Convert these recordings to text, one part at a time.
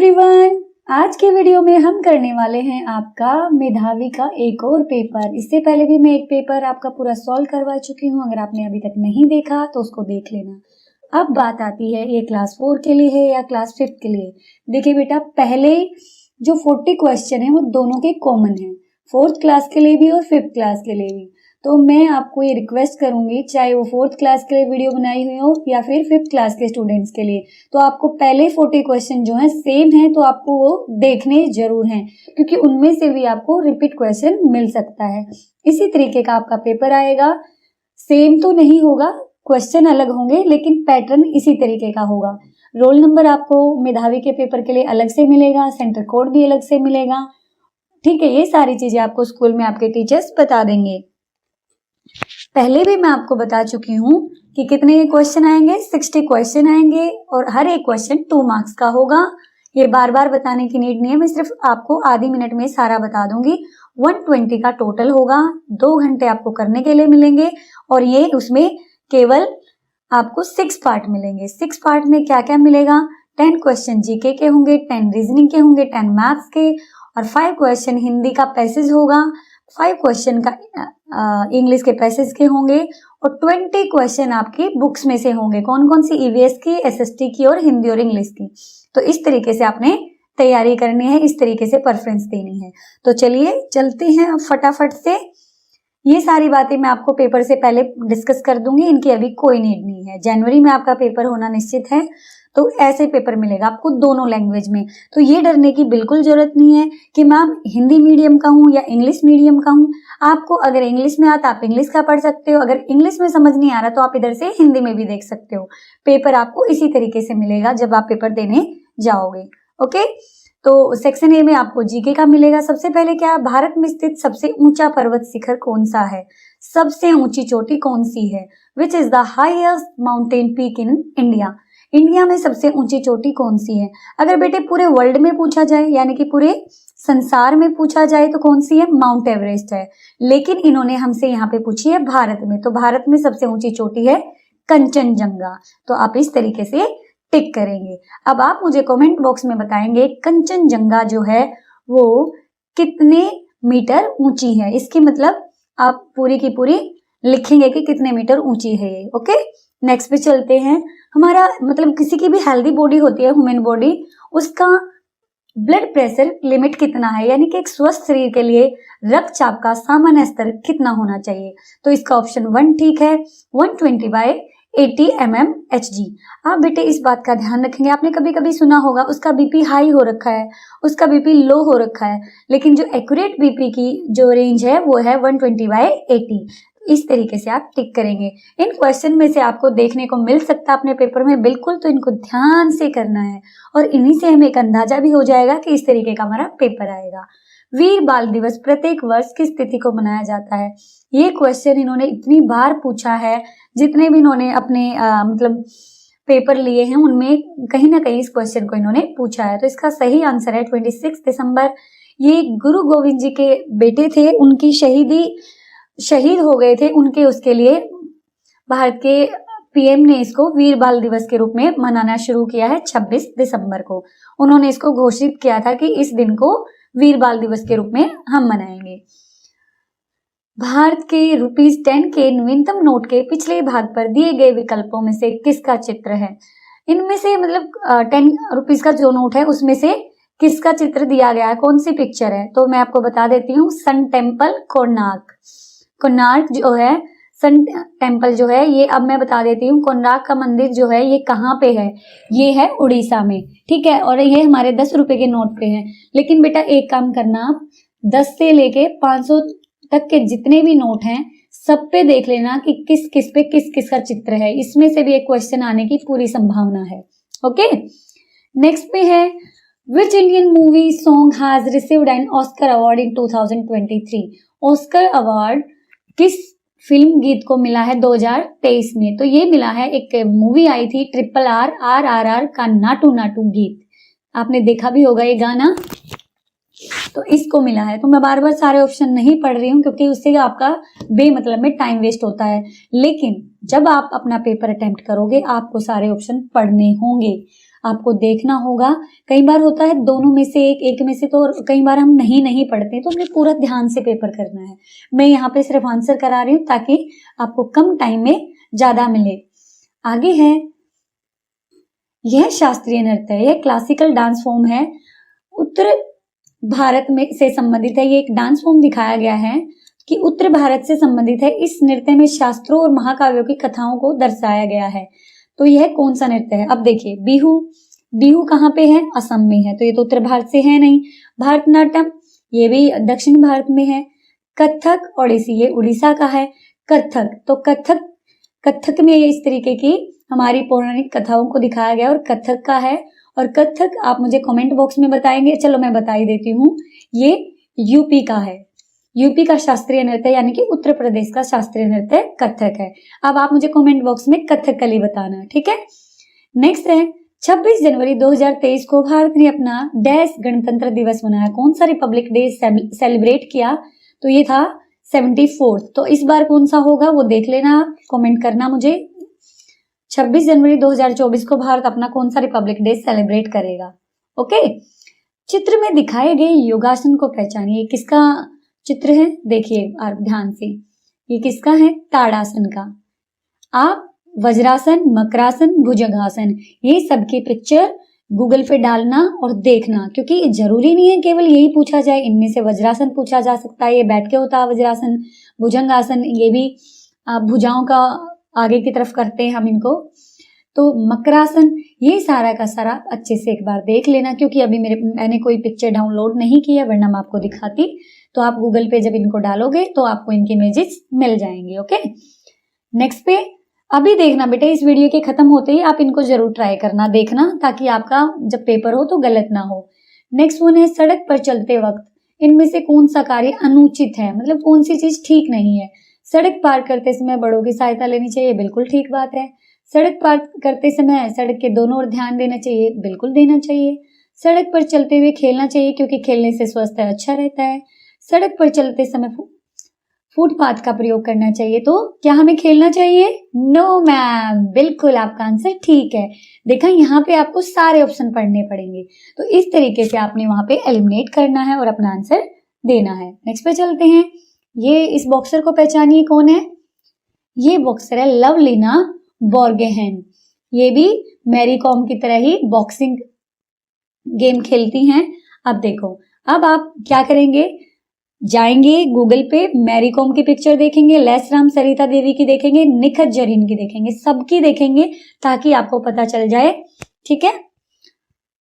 Everyone, आज के video में हम करने वाले हैं आपका मेधावी का एक और पेपर। इससे पहले भी मैं एक पेपर आपका पूरा सॉल्व करवा चुकी हूँ। अगर आपने अभी तक नहीं देखा तो उसको देख लेना। अब बात आती है ये क्लास 4 के लिए है या क्लास 5 के लिए। देखिए बेटा, पहले जो 40 क्वेश्चन है वो दोनों के कॉमन है, 4th क्लास के लिए भी और 5th क्लास के लिए भी। तो मैं आपको ये रिक्वेस्ट करूंगी, चाहे वो 4th क्लास के लिए वीडियो बनाई हुई हो या फिर 5th क्लास के स्टूडेंट्स के लिए, तो आपको पहले 40 क्वेश्चन जो है सेम है तो आपको वो देखने जरूर हैं, क्योंकि उनमें से भी आपको रिपीट क्वेश्चन मिल सकता है। इसी तरीके का आपका पेपर आएगा। सेम तो नहीं होगा, क्वेश्चन अलग होंगे, लेकिन पैटर्न इसी तरीके का होगा। रोल नंबर आपको मेधावी के पेपर के लिए अलग से मिलेगा, सेंटर कोड भी अलग से मिलेगा। ठीक है, ये सारी चीजें आपको स्कूल में आपके टीचर्स बता देंगे। पहले भी मैं आपको बता चुकी हूँ कि कितने क्वेश्चन आएंगे, 60 क्वेश्चन आएंगे और हर एक क्वेश्चन 2 मार्क्स का होगा। ये बार बार बताने की नीड नहीं है, मैं सिर्फ आपको आधी मिनट में सारा बता दूंगी। 120 का टोटल होगा, 2 घंटे आपको करने के लिए मिलेंगे और ये उसमें केवल आपको 6 पार्ट मिलेंगे। 6 पार्ट में क्या क्या मिलेगा? 10 क्वेश्चन जीके के होंगे, 10 रीजनिंग के होंगे, 10 मैथ्स के और 5 क्वेश्चन हिंदी का पैसेज होगा, 5 क्वेश्चन का इंग्लिश के पैसेज के होंगे और 20 क्वेश्चन आपकी बुक्स में से होंगे। कौन कौन सी? ईवीएस की, एसएसटी की और हिंदी और इंग्लिश की। तो इस तरीके से आपने तैयारी करनी है, इस तरीके से प्रेफरेंस देनी है। तो चलिए चलते हैं अब फटाफट से। ये सारी बातें मैं आपको पेपर से पहले डिस्कस कर दूंगी, इनकी अभी कोई नीड नहीं है। जनवरी में आपका पेपर होना निश्चित है, तो ऐसे पेपर मिलेगा आपको दोनों लैंग्वेज में। तो ये डरने की बिल्कुल जरूरत नहीं है कि मैम हिंदी मीडियम का हूँ या इंग्लिश मीडियम का हूँ। आपको अगर इंग्लिश में आता आप इंग्लिश का पढ़ सकते हो, अगर इंग्लिश में समझ नहीं आ रहा तो आप इधर से हिंदी में भी देख सकते हो। पेपर आपको इसी तरीके से मिलेगा जब आप पेपर देने जाओगे। ओके, तो सेक्शन ए में आपको जीके का मिलेगा। सबसे पहले क्या, भारत में स्थित सबसे ऊंचा पर्वत शिखर कौन सा है? सबसे ऊंची चोटी कौन सी है? Which is the highest mountain peak in India? India में सबसे ऊंची चोटी कौन सी है? अगर बेटे पूरे वर्ल्ड में पूछा जाए, यानी कि पूरे संसार में पूछा जाए, तो कौन सी है? माउंट एवरेस्ट है। लेकिन इन्होंने हमसे यहाँ पे पूछी है भारत में, तो भारत में सबसे ऊंची चोटी है कंचनजंगा। तो आप इस तरीके से टिक करेंगे। अब आप मुझे कमेंट बॉक्स में बताएंगे कंचनजंगा जो है वो कितने मीटर ऊंची है। इसकी मतलब आप पूरी की पूरी लिखेंगे कि कितने मीटर ऊंची है ये। ओके, नेक्स्ट पे चलते हैं। हमारा मतलब किसी की भी हेल्दी बॉडी होती है, ह्यूमन बॉडी, उसका ब्लड प्रेशर लिमिट कितना है, यानी कि एक स्वस्थ शरीर के लिए रक्तचाप का सामान्य स्तर कितना होना चाहिए? तो इसका ऑप्शन 1 ठीक है, 120/80 mmHg। आप बेटे इस बात का ध्यान रखेंगे, आपने कभी कभी सुना होगा उसका बीपी हाई हो रखा है, उसका बीपी लो हो रखा है, लेकिन जो एक्यूरेट बीपी की जो रेंज है वो है 120/80। इस तरीके से आप टिक करेंगे। इन क्वेश्चन में से आपको देखने को मिल सकता है अपने पेपर में, बिल्कुल, तो इनको ध्यान से करना है और इन्हीं से हमें एक अंदाजा भी हो जाएगा कि इस तरीके का हमारा पेपर आएगा। वीर बाल दिवस प्रत्येक वर्ष किस तिथि को मनाया जाता है? ये क्वेश्चन इन्होंने इतनी बार पूछा है, जितने भी इन्होंने अपने मतलब पेपर लिए हैं उनमें कहीं ना कहीं इस क्वेश्चन को इन्होंने पूछा है। तो इसका सही आंसर है 26 दिसंबर। ये गुरु गोविंद जी के बेटे थे, उनकी शहीद हो गए थे, उनके उसके लिए भारत के पीएम ने इसको वीर बाल दिवस के रूप में मनाना शुरू किया है। 26 दिसंबर को उन्होंने इसको घोषित किया था कि इस दिन को वीर बाल दिवस के रूप में हम मनाएंगे। भारत के ₹10 के नवीनतम नोट के पिछले भाग पर दिए गए विकल्पों में से किसका चित्र है? इनमें से मतलब 10 रुपीज का जो नोट है उसमें से किसका चित्र दिया गया है, कौन सी पिक्चर है? तो मैं आपको बता देती हूँ, सन टेम्पल कोणार्क जो है, सन टेम्पल जो है ये, अब मैं बता देती हूँ, कोणार्क का मंदिर जो है ये कहाँ पे है? ये है उड़ीसा में, ठीक है, और ये हमारे 10 रुपए के नोट पे है। लेकिन बेटा एक काम करना, आप 10 से लेके 500 तक के जितने भी नोट हैं सब पे देख लेना कि किस किस पे किस किस का चित्र है। इसमें से भी एक क्वेश्चन आने की पूरी संभावना है। ओके, नेक्स्ट पे है, which Indian movie song has received an Oscar award in 2023? Oscar award किस फिल्म गीत को मिला है 2023 में? तो ये मिला है, एक मूवी आई थी RRR का नाटू नाटू गीत, आपने देखा भी होगा ये गाना, तो इसको मिला है। तो मैं बार बार सारे ऑप्शन नहीं पढ़ रही हूँ क्योंकि उससे आपका बेमतलब में टाइम वेस्ट होता है, लेकिन जब आप अपना पेपर अटेम्प्ट करोगे आपको सारे ऑप्शन पढ़ने होंगे। आपको देखना होगा। कई बार होता है दोनों में से एक में से, तो कई बार हम नहीं पढ़ते, तो हमें पूरा ध्यान से पेपर करना है। मैं यहाँ पे सिर्फ आंसर करा रही हूँ ताकि आपको कम टाइम में ज्यादा मिले। आगे है, यह शास्त्रीय नृत्य है, यह क्लासिकल डांस फॉर्म है, उत्तर भारत में से संबंधित है। ये एक डांस फॉर्म दिखाया गया है कि उत्तर भारत से संबंधित है। इस नृत्य में शास्त्रों और महाकाव्यों की कथाओं को दर्शाया गया है। तो यह कौन सा नृत्य है? अब देखिए, बिहू, बिहू कहाँ पे है? असम में है, तो ये तो उत्तर भारत से है नहीं। भारतनाट्यम, ये भी दक्षिण भारत में है। कथक, ओडिसी, ये उड़ीसा का है। कथक, तो कथक में ये इस तरीके की हमारी पौराणिक कथाओं को दिखाया गया और कथक का है। और कथक आप मुझे कमेंट बॉक्स में बताएंगे, चलो मैं बता ही देती हूँ, ये यूपी का है। यूपी का शास्त्रीय नृत्य यानी कि उत्तर प्रदेश का शास्त्रीय नृत्य कथक है। अब आप मुझे कमेंट बॉक्स में कथकली बताना, ठीक है। नेक्स्ट है, 26 जनवरी 2023 को भारत ने अपना डैश गणतंत्र दिवस मनाया। कौन सा रिपब्लिक डे सेलिब्रेट किया? तो ये था 74th। तो इस बार कौन सा होगा वो देख लेना, कमेंट करना मुझे। 26 जनवरी 2024 को भारत अपना कौन सा रिपब्लिक डे सेलिब्रेट करेगा? ओके। चित्र में दिखाए गए योगासन को पहचानिए। किसका चित्र है? देखिए आप ध्यान से, ये किसका है? ताड़ासन का। आप वज्रासन, मकरासन, भुजंगासन, ये सबकी पिक्चर गूगल पे डालना और देखना, क्योंकि जरूरी नहीं है केवल यही पूछा जाए। इनमें से वज्रासन पूछा जा सकता है, ये बैठ के होता है वज्रासन। भुजंगासन, ये भी भुजाओं का आगे की तरफ करते हैं हम इनको। तो मकरासन, ये सारा का सारा अच्छे से एक बार देख लेना, क्योंकि अभी मैंने कोई पिक्चर डाउनलोड नहीं की है, वरना मैं आपको दिखाती। तो आप गूगल पे जब इनको डालोगे तो आपको इनके इमेजेस मिल जाएंगे। ओके, नेक्स्ट पे अभी देखना बेटे, इस वीडियो के खत्म होते ही आप इनको जरूर ट्राई करना, देखना, ताकि आपका जब पेपर हो तो गलत ना हो। नेक्स्ट वन है, सड़क पर चलते वक्त इनमें से कौन सा कार्य अनुचित है? मतलब कौन सी चीज ठीक नहीं है? सड़क पार करते समय बड़ों की सहायता लेनी चाहिए, बिल्कुल ठीक बात है। सड़क पार करते समय सड़क के दोनों ओर ध्यान देना चाहिए, बिल्कुल देना चाहिए। सड़क पर चलते हुए खेलना चाहिए, क्योंकि खेलने से स्वास्थ्य अच्छा रहता है। सड़क पर चलते समय फुटपाथ का प्रयोग करना चाहिए, तो क्या हमें खेलना चाहिए? नो मैम, बिल्कुल आपका आंसर ठीक है। देखा, यहाँ पे आपको सारे ऑप्शन पढ़ने पड़ेंगे, तो इस तरीके से आपने वहां पे एलिमिनेट करना है और अपना आंसर देना है। नेक्स्ट पे चलते हैं। ये इस बॉक्सर को पहचानिए, कौन है? ये बॉक्सर है लवलीना बोर्गोहेन। ये भी मैरी कॉम की तरह ही बॉक्सिंग गेम खेलती हैं। अब देखो, अब आप क्या करेंगे, जाएंगे गूगल पे, मैरी कॉम की पिक्चर देखेंगे, लेसराम सरिता देवी की देखेंगे, निखत जरीन की देखेंगे, सबकी देखेंगे, ताकि आपको पता चल जाए, ठीक है।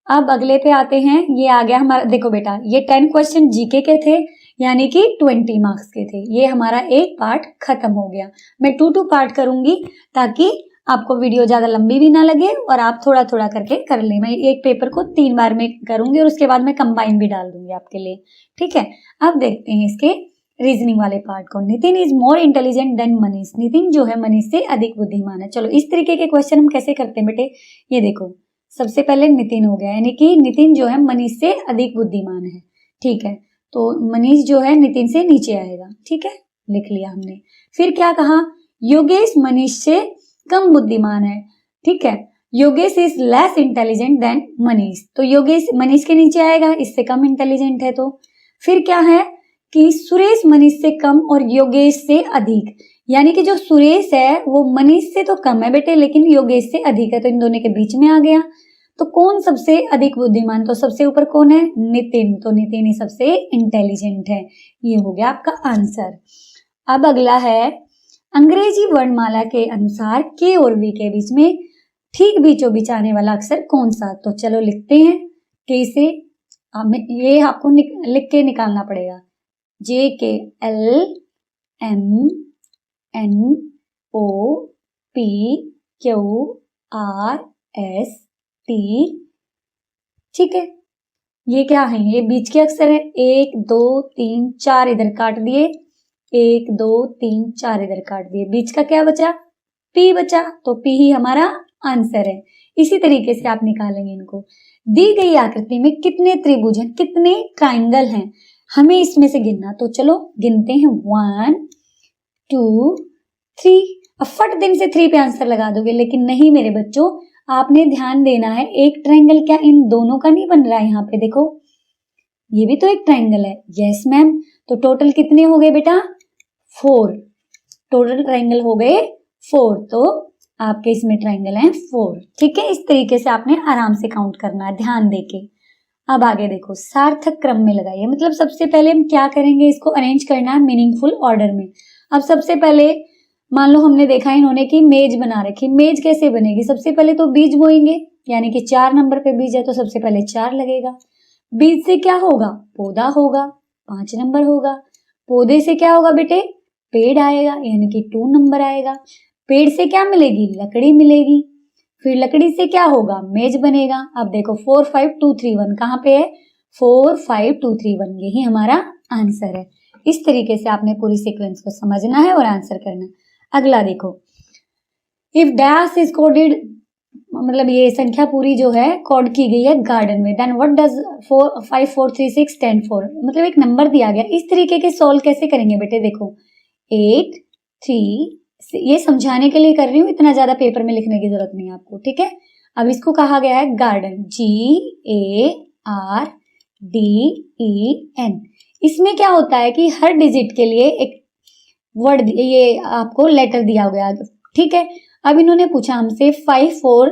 अब अगले पे आते हैं। ये आ गया हमारा, देखो बेटा, ये 10 क्वेश्चन जीके के थे, यानी कि 20 मार्क्स के थे। ये हमारा एक पार्ट खत्म हो गया। मैं 2 पार्ट करूंगी, ताकि आपको वीडियो ज्यादा लंबी भी ना लगे और आप थोड़ा थोड़ा करके कर ले। मैं एक पेपर को 3 बार में करूंगी और उसके बाद मैं कंबाइन भी डाल दूंगी आपके लिए, ठीक है। अब देखते हैं इसके रीजनिंग वाले पार्ट को। Nitin is more intelligent then Manish. Nitin जो है मनीष से अधिक बुद्धिमान है। चलो, इस तरीके के क्वेश्चन हम कैसे करते हैं बेटे, ये देखो, सबसे पहले नितिन हो गया, यानी कि नितिन जो है मनीष से अधिक बुद्धिमान है, ठीक है। तो मनीष जो है नितिन से नीचे आएगा, ठीक है, लिख लिया हमने। फिर क्या कहा, योगेश मनीष से कम बुद्धिमान है, ठीक है। Yogesh is less intelligent then Manish, तो योगेश मनीष के नीचे आएगा, इससे कम इंटेलिजेंट है। तो फिर क्या है कि सुरेश मनीष से कम और योगेश से अधिक, यानी कि जो सुरेश है वो मनीष से तो कम है बेटे, लेकिन योगेश से अधिक है, तो इन दोनों के बीच में आ गया। तो कौन सबसे अधिक बुद्धिमान? तो सबसे ऊपर कौन है? नितिन, तो नितिन ही सबसे इंटेलिजेंट है। ये हो गया आपका आंसर। अब अगला है, अंग्रेजी वर्णमाला के अनुसार के और वी के बीच में ठीक बीचों बीच आने वाला अक्षर कौन सा? तो चलो लिखते हैं, कैसे, ये आपको लिख के निकालना पड़ेगा। JKLMNOPQRST, ठीक है। ये क्या है? ये बीच के अक्षर है। 1 2 3 4 इधर काट दिए, 1 2 3 4 इधर काट दिए, बीच का क्या बचा? P बचा, तो P ही हमारा आंसर है। इसी तरीके से आप निकालेंगे इनको। दी गई आकृति में कितने त्रिभुज हैं, कितने ट्राइंगल हैं, हमें इसमें से गिनना। तो चलो गिनते हैं, 1 2 3। अब फट दिन से 3 पे आंसर लगा दोगे, लेकिन नहीं मेरे बच्चों, आपने ध्यान देना है, एक ट्रायंगल क्या इन दोनों का नहीं बन रहा है? यहाँ पे देखो, ये भी तो एक ट्रायंगल है। यस मैम, तो टोटल कितने हो गए बेटा? 4। टोटल ट्रायंगल हो गए 4, तो आपके इसमें ट्रायंगल हैं 4। ठीक है, इस तरीके से आपने आराम से काउंट करना है ध्यान देके। अब आगे देखो, सार्थक क्रम में लगाइए, मतलब सबसे पहले हम क्या करेंगे, इसको अरेंज करना है मीनिंगफुल ऑर्डर में। अब सबसे पहले मान लो हमने देखा इन्होंने कि मेज बना रखी, मेज कैसे बनेगी? सबसे पहले तो बीज बोएंगे, यानी कि 4 नंबर पे बीज है तो सबसे पहले 4 लगेगा। बीज से क्या होगा? पौधा होगा, 5 नंबर होगा। पौधे से क्या होगा बेटे? पेड़ आएगा, यानी कि 2 नंबर आएगा। पेड़ से क्या मिलेगी? लकड़ी मिलेगी। फिर लकड़ी से क्या होगा? मेज बनेगा। अब देखो 4 5 2 3 1 कहाँ पे है? 4 5 2 3 1, यही हमारा आंसर है। इस तरीके से आपने पूरी सीक्वेंस को समझना है और आंसर करना है। अगला देखो, इफ डैश इज कोडेड, मतलब ये संख्या पूरी जो है कोड की गई है गार्डन में, देन व्हाट डज 4 5 4 3 6 10 4, मतलब एक नंबर दिया गया। इस तरीके के सॉल्व कैसे करेंगे बेटे? देखो 8 3, ये समझाने के लिए कर रही हूँ, इतना ज्यादा पेपर में लिखने की जरूरत नहीं है आपको। ठीक है, अब इसको कहा गया है गार्डन, GARDEN। इसमें क्या होता है कि हर डिजिट के लिए एक वर्ड, ये आपको लेटर दिया गया। ठीक है, अब इन्होंने पूछा हमसे 5 4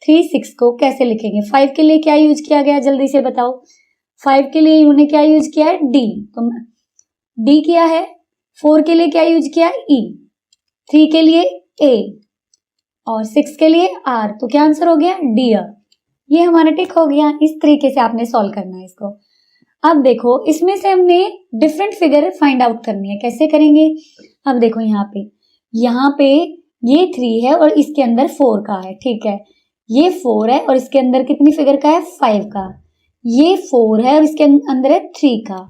3 6 को कैसे लिखेंगे। 5 के लिए क्या यूज किया गया, जल्दी से बताओ। 5 के लिए इन्होंने क्या यूज किया है? D, तो D किया है। 4 के लिए क्या यूज किया है? E। 3 के लिए A और 6 के लिए R, तो क्या आंसर हो गया? डियर। ये हमारा टिक हो गया। इस तरीके से आपने सॉल्व करना है इसको। अब देखो, इसमें से हमने डिफरेंट फिगर फाइंड आउट करनी है, कैसे करेंगे? अब देखो यहाँ पे ये 3 है और इसके अंदर 4 का है। ठीक है, ये 4 है और इसके अंदर कितनी फिगर का है? 5 का। ये 4 है और इसके अंदर है 3 का,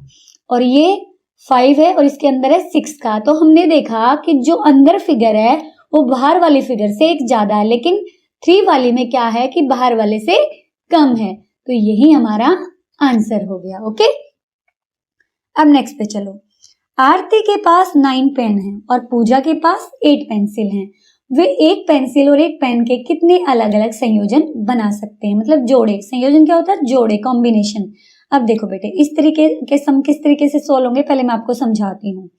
और ये 5 है और इसके अंदर है 6 का। तो हमने देखा कि जो अंदर फिगर है वो बाहर वाली फिगर से एक ज्यादा है, लेकिन 3 वाली में क्या है कि बाहर वाले से कम है। तो यही हमारा आंसर हो गया। ओके, अब नेक्स्ट पे चलो। आरती के पास 9 पेन है और पूजा के पास 8 पेंसिल हैं। वे एक पेंसिल और एक पेन के कितने अलग अलग संयोजन बना सकते हैं? मतलब जोड़े, संयोजन क्या होता है? जोड़े, कॉम्बिनेशन। अब देखो बेटे, इस तरीके के सम किस तरीके से सोल्व होंगे, पहले मैं आपको समझाती हूँ।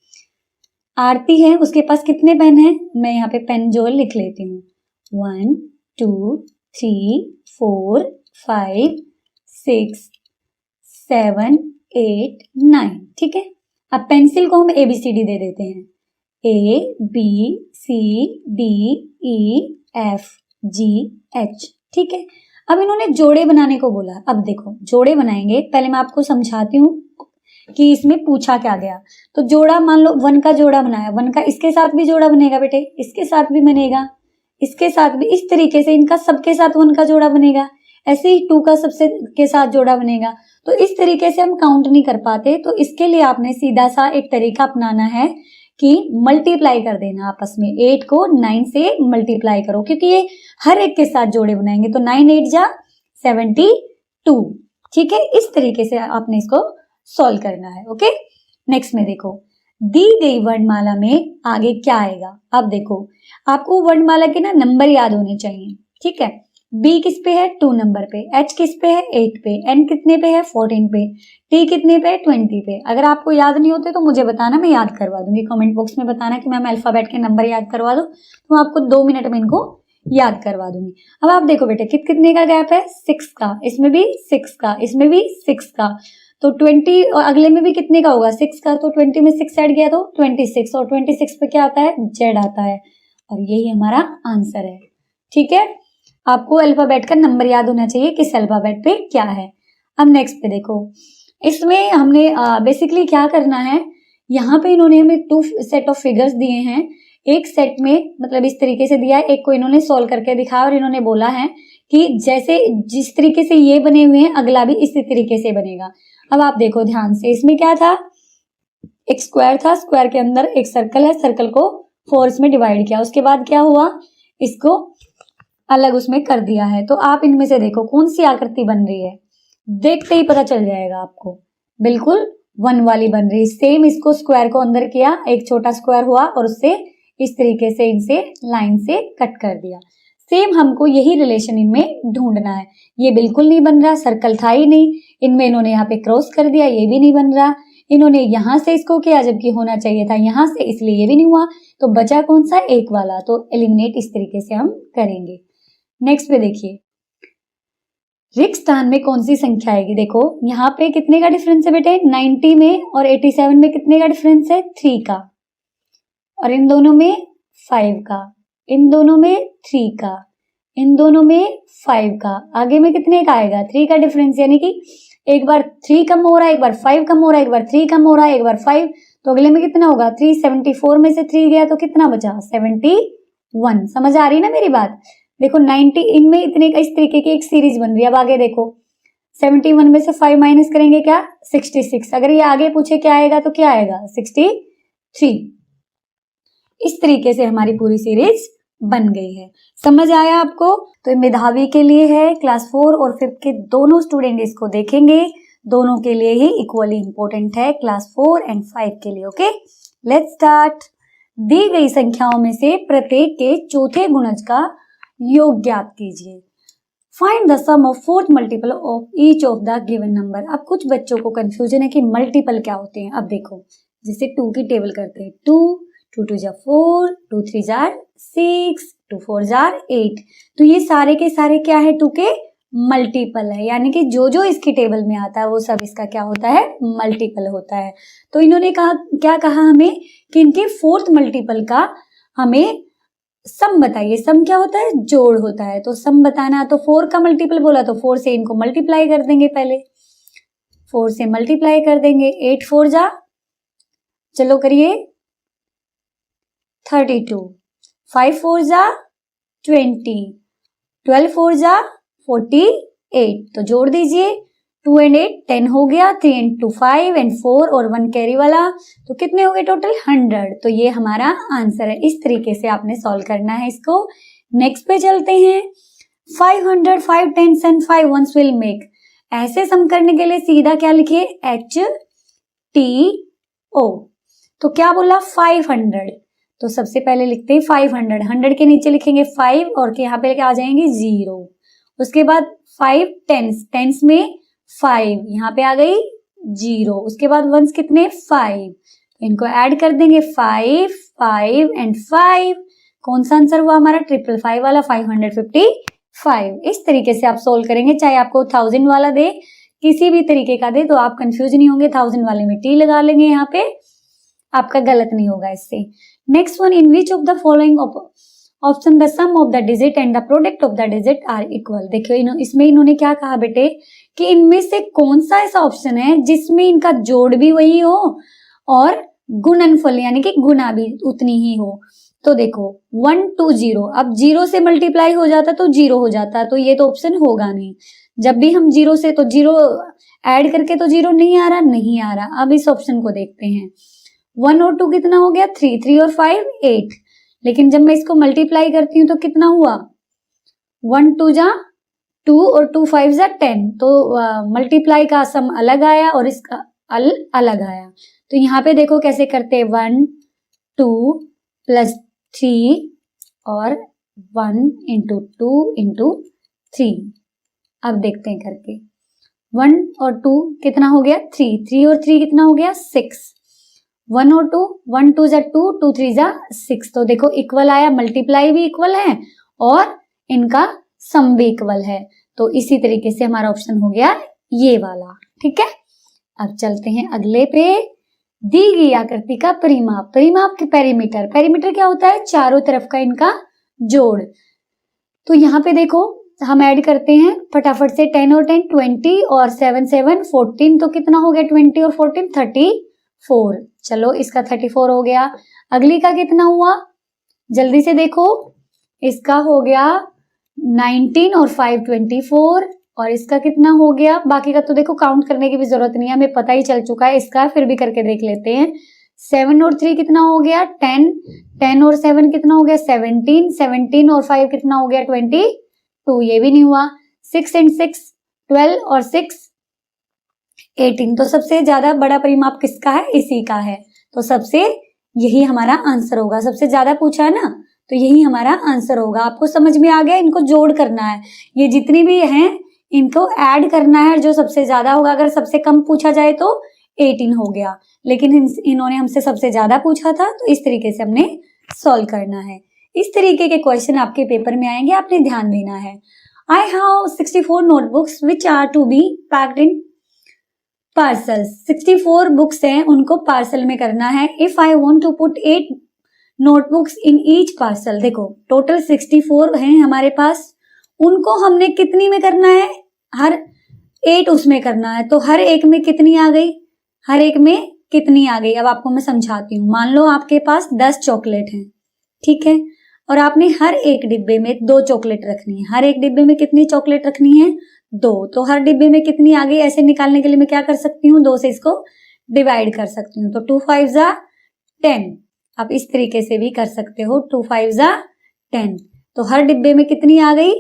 आरती है, उसके पास कितने पेन हैं? मैं यहाँ पे पेन जो लिख लेती हूँ। 1 2 3 4 5 6 7 8 9। ठीक है, अब पेंसिल को हम ABCD दे देते हैं, ABCDEFGH। ठीक है, अब इन्होंने जोड़े बनाने को बोला। अब देखो जोड़े बनाएंगे, पहले मैं आपको समझाती हूँ कि इसमें पूछा क्या गया। तो जोड़ा, मान लो 1 का जोड़ा बनाया, 1 का इसके साथ भी जोड़ा बनेगा बेटे, इसके साथ भी बनेगा, इसके साथ भी, इस तरीके से इनका सबके साथ 1 का जोड़ा बनेगा। ऐसे ही 2 का सबसे के साथ जोड़ा बनेगा। तो इस तरीके से हम काउंट नहीं कर पाते, तो इसके लिए आपने सीधा सा एक तरीका अपनाना है कि मल्टीप्लाई कर देना आपस में। 8 को 9 से मल्टीप्लाई करो, क्योंकि ये हर एक के साथ जोड़े बनाएंगे, तो 9 8 जा 72। ठीक है, इस तरीके से आपने इसको सॉल्व करना है। ओके, नेक्स्ट में देखो, दी गई वर्णमाला में आगे क्या आएगा। अब देखो, आपको वर्णमाला के ना नंबर याद होने चाहिए। ठीक है, B किस पे है? 2 नंबर पे। H किस पे है? 8 पे। N कितने पे है? 14 पे। T कितने पे? 20 पे। अगर आपको याद नहीं होते तो मुझे बताना, मैं याद करवा दूंगी। कमेंट बॉक्स में बताना कि मैम अल्फाबेट के नंबर याद करवा दो, तो मैं आपको 2 मिनट में इनको याद करवा दूंगी। अब आप देखो बेटे, कितने का गैप है? 6 का, इसमें भी 6 का, इसमें भी 6 का, तो 20, और अगले में भी कितने का होगा? 6 का, तो 20 में 6 ऐड किया तो 26, और 26 पे क्या आता है? Z आता है, और यही हमारा आंसर है। ठीक है, आपको अल्फाबेट का नंबर याद होना चाहिए, किस अल्फाबेट पे क्या है। अब नेक्स्ट पे देखो, इसमें हमने बेसिकली क्या करना है, यहाँ पे इन्होंने हमें 2 सेट ऑफ फिगर्स दिए हैं। एक सेट में मतलब इस तरीके से दिया है, एक को इन्होंने सोल्व करके दिखाया, और इन्होंने बोला है कि जैसे जिस तरीके से ये बने हुए हैं, अगला भी इसी तरीके से बनेगा। अब आप देखो ध्यान से, इसमें क्या था? एक स्क्वायर था, स्क्वायर के अंदर एक सर्कल है, सर्कल को 4 में डिवाइड किया, उसके बाद क्या हुआ? इसको अलग उसमें कर दिया है। तो आप इनमें से देखो कौन सी आकृति बन रही है, देखते ही पता चल जाएगा आपको, बिल्कुल 1 वाली बन रही है। सेम इसको स्क्वायर को अंदर किया, एक छोटा स्क्वायर हुआ और उससे इस तरीके से इनसे लाइन से कट कर दिया। सेम हमको यही रिलेशन इनमें ढूंढना है। ये बिल्कुल नहीं बन रहा, सर्कल था ही नहीं, इनमें इन्होंने यहाँ पे क्रॉस कर दिया, ये भी नहीं बन रहा। इन्होंने यहाँ से इसको किया जबकि होना चाहिए था यहाँ से, इसलिए ये भी नहीं हुआ। तो बचा कौन सा, एक वाला। तो एलिमिनेट इस तरीके से हम करेंगे। नेक्स्ट पे देखिए, रिक्त स्थान में कौन सी संख्या आएगी। देखो यहाँ पे कितने का डिफरेंस है बेटे, 90 में और 87 में कितने का डिफरेंस है, 3 का, और इन दोनों में 5 का, इन दोनों में 3 का, इन दोनों में 5 का, आगे में कितने का आएगा, 3 का डिफरेंस। यानी कि एक बार 3 कम हो रहा है, एक बार 5 कम हो रहा है, एक बार 3 कम हो रहा है, एक बार 5, तो अगले में कितना होगा, 374 में से 3 गया तो कितना बचा, 71। समझ आ रही है ना मेरी बात। देखो 90 इनमें इतने का, इस तरीके की एक सीरीज बन रही है। अब आगे देखो 71 में से 5 माइनस करेंगे क्या, 66। अगर ये आगे पूछे क्या आएगा तो क्या आएगा, 63। इस तरीके से हमारी पूरी सीरीज बन गई है। समझ आया आपको। तो मेधावी के लिए है, क्लास 4 और 5 के दोनों स्टूडेंट इसको देखेंगे, दोनों के लिए ही इक्वली इंपॉर्टेंट है, क्लास 4 एंड 5 के लिए। Okay, let's start. दी गई संख्याओं में से प्रत्येक के चौथे गुणज का योग ज्ञात कीजिए। Find the sum of fourth multiple of each of the given number. अब कुछ बच्चों को कंफ्यूजन है कि मल्टीपल क्या होते हैं। अब देखो जैसे 2 की टेबल करते हैं, 2 2 2 जा 4, 2 3 जा 6, 2 4 जा 8। तो ये सारे के सारे क्या है, 2 के मल्टीपल है, यानी कि जो जो इसकी टेबल में आता है वो सब इसका क्या होता है, मल्टीपल होता है। तो इन्होंने कहा, क्या कहा हमें कि इनके फोर्थ मल्टीपल का हमें सम बताइए। सम क्या होता है, जोड़ होता है। तो सम बताना, तो 4 का मल्टीपल बोला तो 4 से इनको मल्टीप्लाई कर देंगे, पहले 4 से मल्टीप्लाई कर देंगे। 8 4 जा, चलो करिए 32, 5 4 जा 20, 12 4 जा 48। तो जोड़ दीजिए, 2 and 8 10 हो गया, 3 into 5 and 4 और 1 कैरी वाला, तो कितने हो गए टोटल, 100। तो ये हमारा आंसर है। इस तरीके से आपने सॉल्व करना है इसको। नेक्स्ट पे चलते हैं। 500 5 10s and 5 1s will make। ऐसे सम करने के लिए सीधा क्या लिखिए, HTO। तो क्या बोला, 500। तो सबसे पहले लिखते हैं 500, 100 के नीचे लिखेंगे 5 और के यहाँ पे आ जाएंगे 0। उसके बाद 5 10s, 10s में 5, यहाँ पे आ गई 0। उसके बाद 1s कितने, 5, तो इनको ऐड कर देंगे 5 5 एंड 5। कौन सा आंसर हुआ हमारा, 555 वाला, 555। इस तरीके से आप सोल्व करेंगे, चाहे आपको 1000 वाला दे, किसी भी तरीके का दे, तो आप कंफ्यूज नहीं होंगे। 1000 वाले में टी लगा लेंगे, यहाँ पे आपका गलत नहीं होगा इससे। Next one, in which of the following option the sum of the digit and the product of the digit are equal. देखियो इसमें इन्होंने क्या कहा बेटे कि इनमें से कौन सा ऐसा ऑप्शन है जिसमें इनका जोड़ भी वही हो और गुणनफल यानी कि गुणा भी उतनी ही हो। तो देखो 1 2 0, अब 0 से मल्टीप्लाई हो जाता तो 0 हो जाता, तो ये तो ऑप्शन होगा नहीं। जब भी हम 0 से, तो 0 ऐड करके तो 0 नहीं आ रहा, नहीं आ रहा। अब इस ऑप्शन को देखते हैं, 1 और 2 कितना हो गया, 3, 3 और 5 8। लेकिन जब मैं इसको मल्टीप्लाई करती हूँ तो कितना हुआ, 1 2 जा 2 और 2 5 जा 10। तो मल्टीप्लाई का सम अलग आया और इसका अलग आया। तो यहाँ पे देखो कैसे करते हैं, 1 2 प्लस 3 और 1 इंटू 2 इंटू 3। अब देखते हैं करके, 1 और 2 कितना हो गया, 3, 3 और 3 कितना हो गया, 6। 1 और 2, 1 2 जा 2, 2 3 जा 6। तो देखो इक्वल आया, मल्टीप्लाई भी इक्वल है और इनका सम भी इक्वल है। तो इसी तरीके से हमारा ऑप्शन हो गया ये वाला। ठीक है, अब चलते हैं अगले पे। दी गई आकृति का परिमाप, परिमाप के पेरीमीटर, पेरीमीटर क्या होता है, चारों तरफ का इनका जोड़। तो यहाँ पे देखो हम ऐड करते हैं फटाफट से, 10 और 10 20 और 7 7 14। तो कितना हो गया, 20 और 14 34। चलो इसका 34 हो गया। अगली का कितना हुआ, जल्दी से देखो, इसका हो गया 19 और 5 24 और इसका कितना हो गया। बाकी का तो देखो काउंट करने की भी जरूरत नहीं है, हमें पता ही चल चुका है इसका, फिर भी करके देख लेते हैं। 7 और 3 कितना हो गया, 10, 10 और 7 कितना हो गया, 17, 17 और 5 कितना हो गया, 22। ये भी नहीं हुआ। 6 and 6 12 और 6 18। तो सबसे ज्यादा बड़ा परिमाप किसका है, इसी का है। तो सबसे यही हमारा आंसर होगा, सबसे ज्यादा पूछा है ना, तो यही हमारा आंसर होगा। आपको समझ में आ गया, इनको जोड़ करना है, ये जितनी भी हैं इनको ऐड करना है, जो सबसे ज्यादा होगा। अगर सबसे कम पूछा जाए तो 18 हो गया, लेकिन इन्होंने हमसे सबसे ज्यादा पूछा था, तो इस तरीके से हमने सॉल्व करना है। इस तरीके के क्वेश्चन आपके पेपर में आएंगे, आपने ध्यान देना है। I have 64 notebooks which are to be packed in parcels. 64 books हैं, उनको पार्सल में करना है। If I want to put 8 notebooks in each parcel, देखो टोटल 64 हैं हमारे पास, उनको हमने कितनी में करना है, हर 8 उसमें करना है। तो हर एक में कितनी आ गई, हर एक में कितनी आ गई, अब आपको मैं समझाती हूँ। मान लो आपके पास 10 चॉकलेट हैं, ठीक है, और आपने हर एक डिब्बे में 2 चॉकलेट रखनी है। हर एक डिब्बे में कितनी चॉकलेट रखनी है, 2। तो हर डिब्बे में कितनी आ गई, ऐसे निकालने के लिए मैं क्या कर सकती हूँ, 2 से इसको डिवाइड कर सकती हूँ। तो 2 5 जा 10, आप इस तरीके से भी कर सकते हो, 2 5 जा 10। तो हर डिब्बे में कितनी आ गई,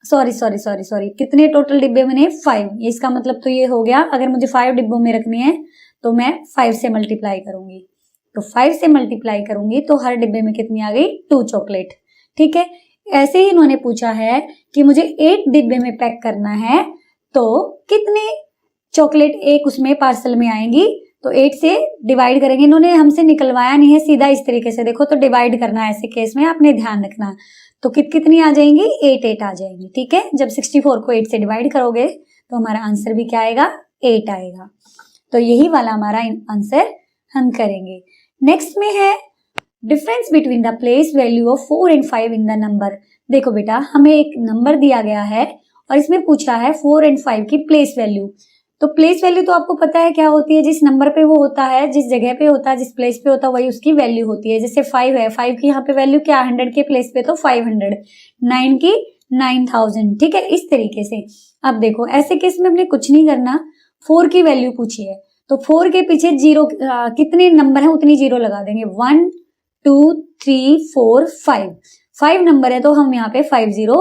सॉरी कितने टोटल डिब्बे बने, 5। इसका मतलब तो ये हो गया, अगर मुझे 5 डिब्बों में रखनी है तो मैं 5 से मल्टीप्लाई करूंगी। तो 5 से मल्टीप्लाई करूंगी तो हर डिब्बे में कितनी आ गई, 2 चॉकलेट, ठीक है। ऐसे ही इन्होंने पूछा है कि मुझे 8 डिब्बे में पैक करना है, तो कितने चॉकलेट एक उसमें पार्सल में आएंगी, तो 8 से डिवाइड करेंगे। इन्होंने हमसे निकलवाया नहीं है, सीधा इस तरीके से देखो, तो डिवाइड करना है। ऐसे केस में आपने ध्यान रखना, तो कितनी आ जाएंगी, 8 आ जाएंगी, ठीक है। जब 64 को 8 से डिवाइड करोगे तो हमारा आंसर भी क्या आएगा, 8 आएगा। तो यही वाला हमारा आंसर हम करेंगे। नेक्स्ट में है difference between the place value of 4 and 5 in the number. देखो बेटा, हमें एक नंबर दिया गया है और इसमें पूछा है 4 and 5 की प्लेस वैल्यू। तो प्लेस वैल्यू तो आपको पता है क्या होती है, जिस नंबर पे वो होता है, जिस जगह पे होता है, जिस प्लेस पे होता है, वही उसकी वैल्यू होती है। जैसे 5 है, 5 की यहाँ पे वैल्यू क्या, 100 के प्लेस पे तो 500, 9 की 9000, ठीक है, इस तरीके से। अब देखो ऐसे केस में हमने कुछ नहीं करना, 4 की वैल्यू पूछी है तो 4 के पीछे जीरो कितने नंबर है उतनी जीरो लगा देंगे। 1 2 3 4 5 नंबर है तो हम यहाँ पे 5 जीरो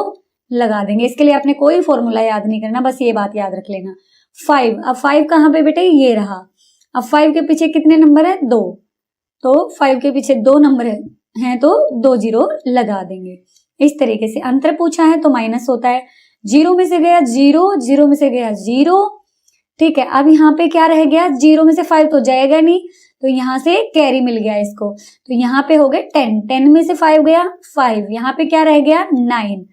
लगा देंगे। इसके लिए आपने कोई फॉर्मूला याद नहीं करना, बस ये बात याद रख लेना। 5, अब 5 कहाँ पे बेटे, ये रहा। अब 5 के पीछे कितने नंबर है, 2, तो 5 के पीछे 2 नंबर है तो 2 जीरो लगा देंगे। इस तरीके से अंतर पूछा है तो माइनस होता है, 0 में से गया 0, 0 में से गया 0, ठीक है। अब यहाँ पे क्या रह गया, 0 में से 5 तो जाएगा नहीं, तो यहाँ से कैरी मिल गया इसको, तो यहाँ पे हो गए 10, 10 में से 5 गया 5, यहाँ पे क्या रह गया 9,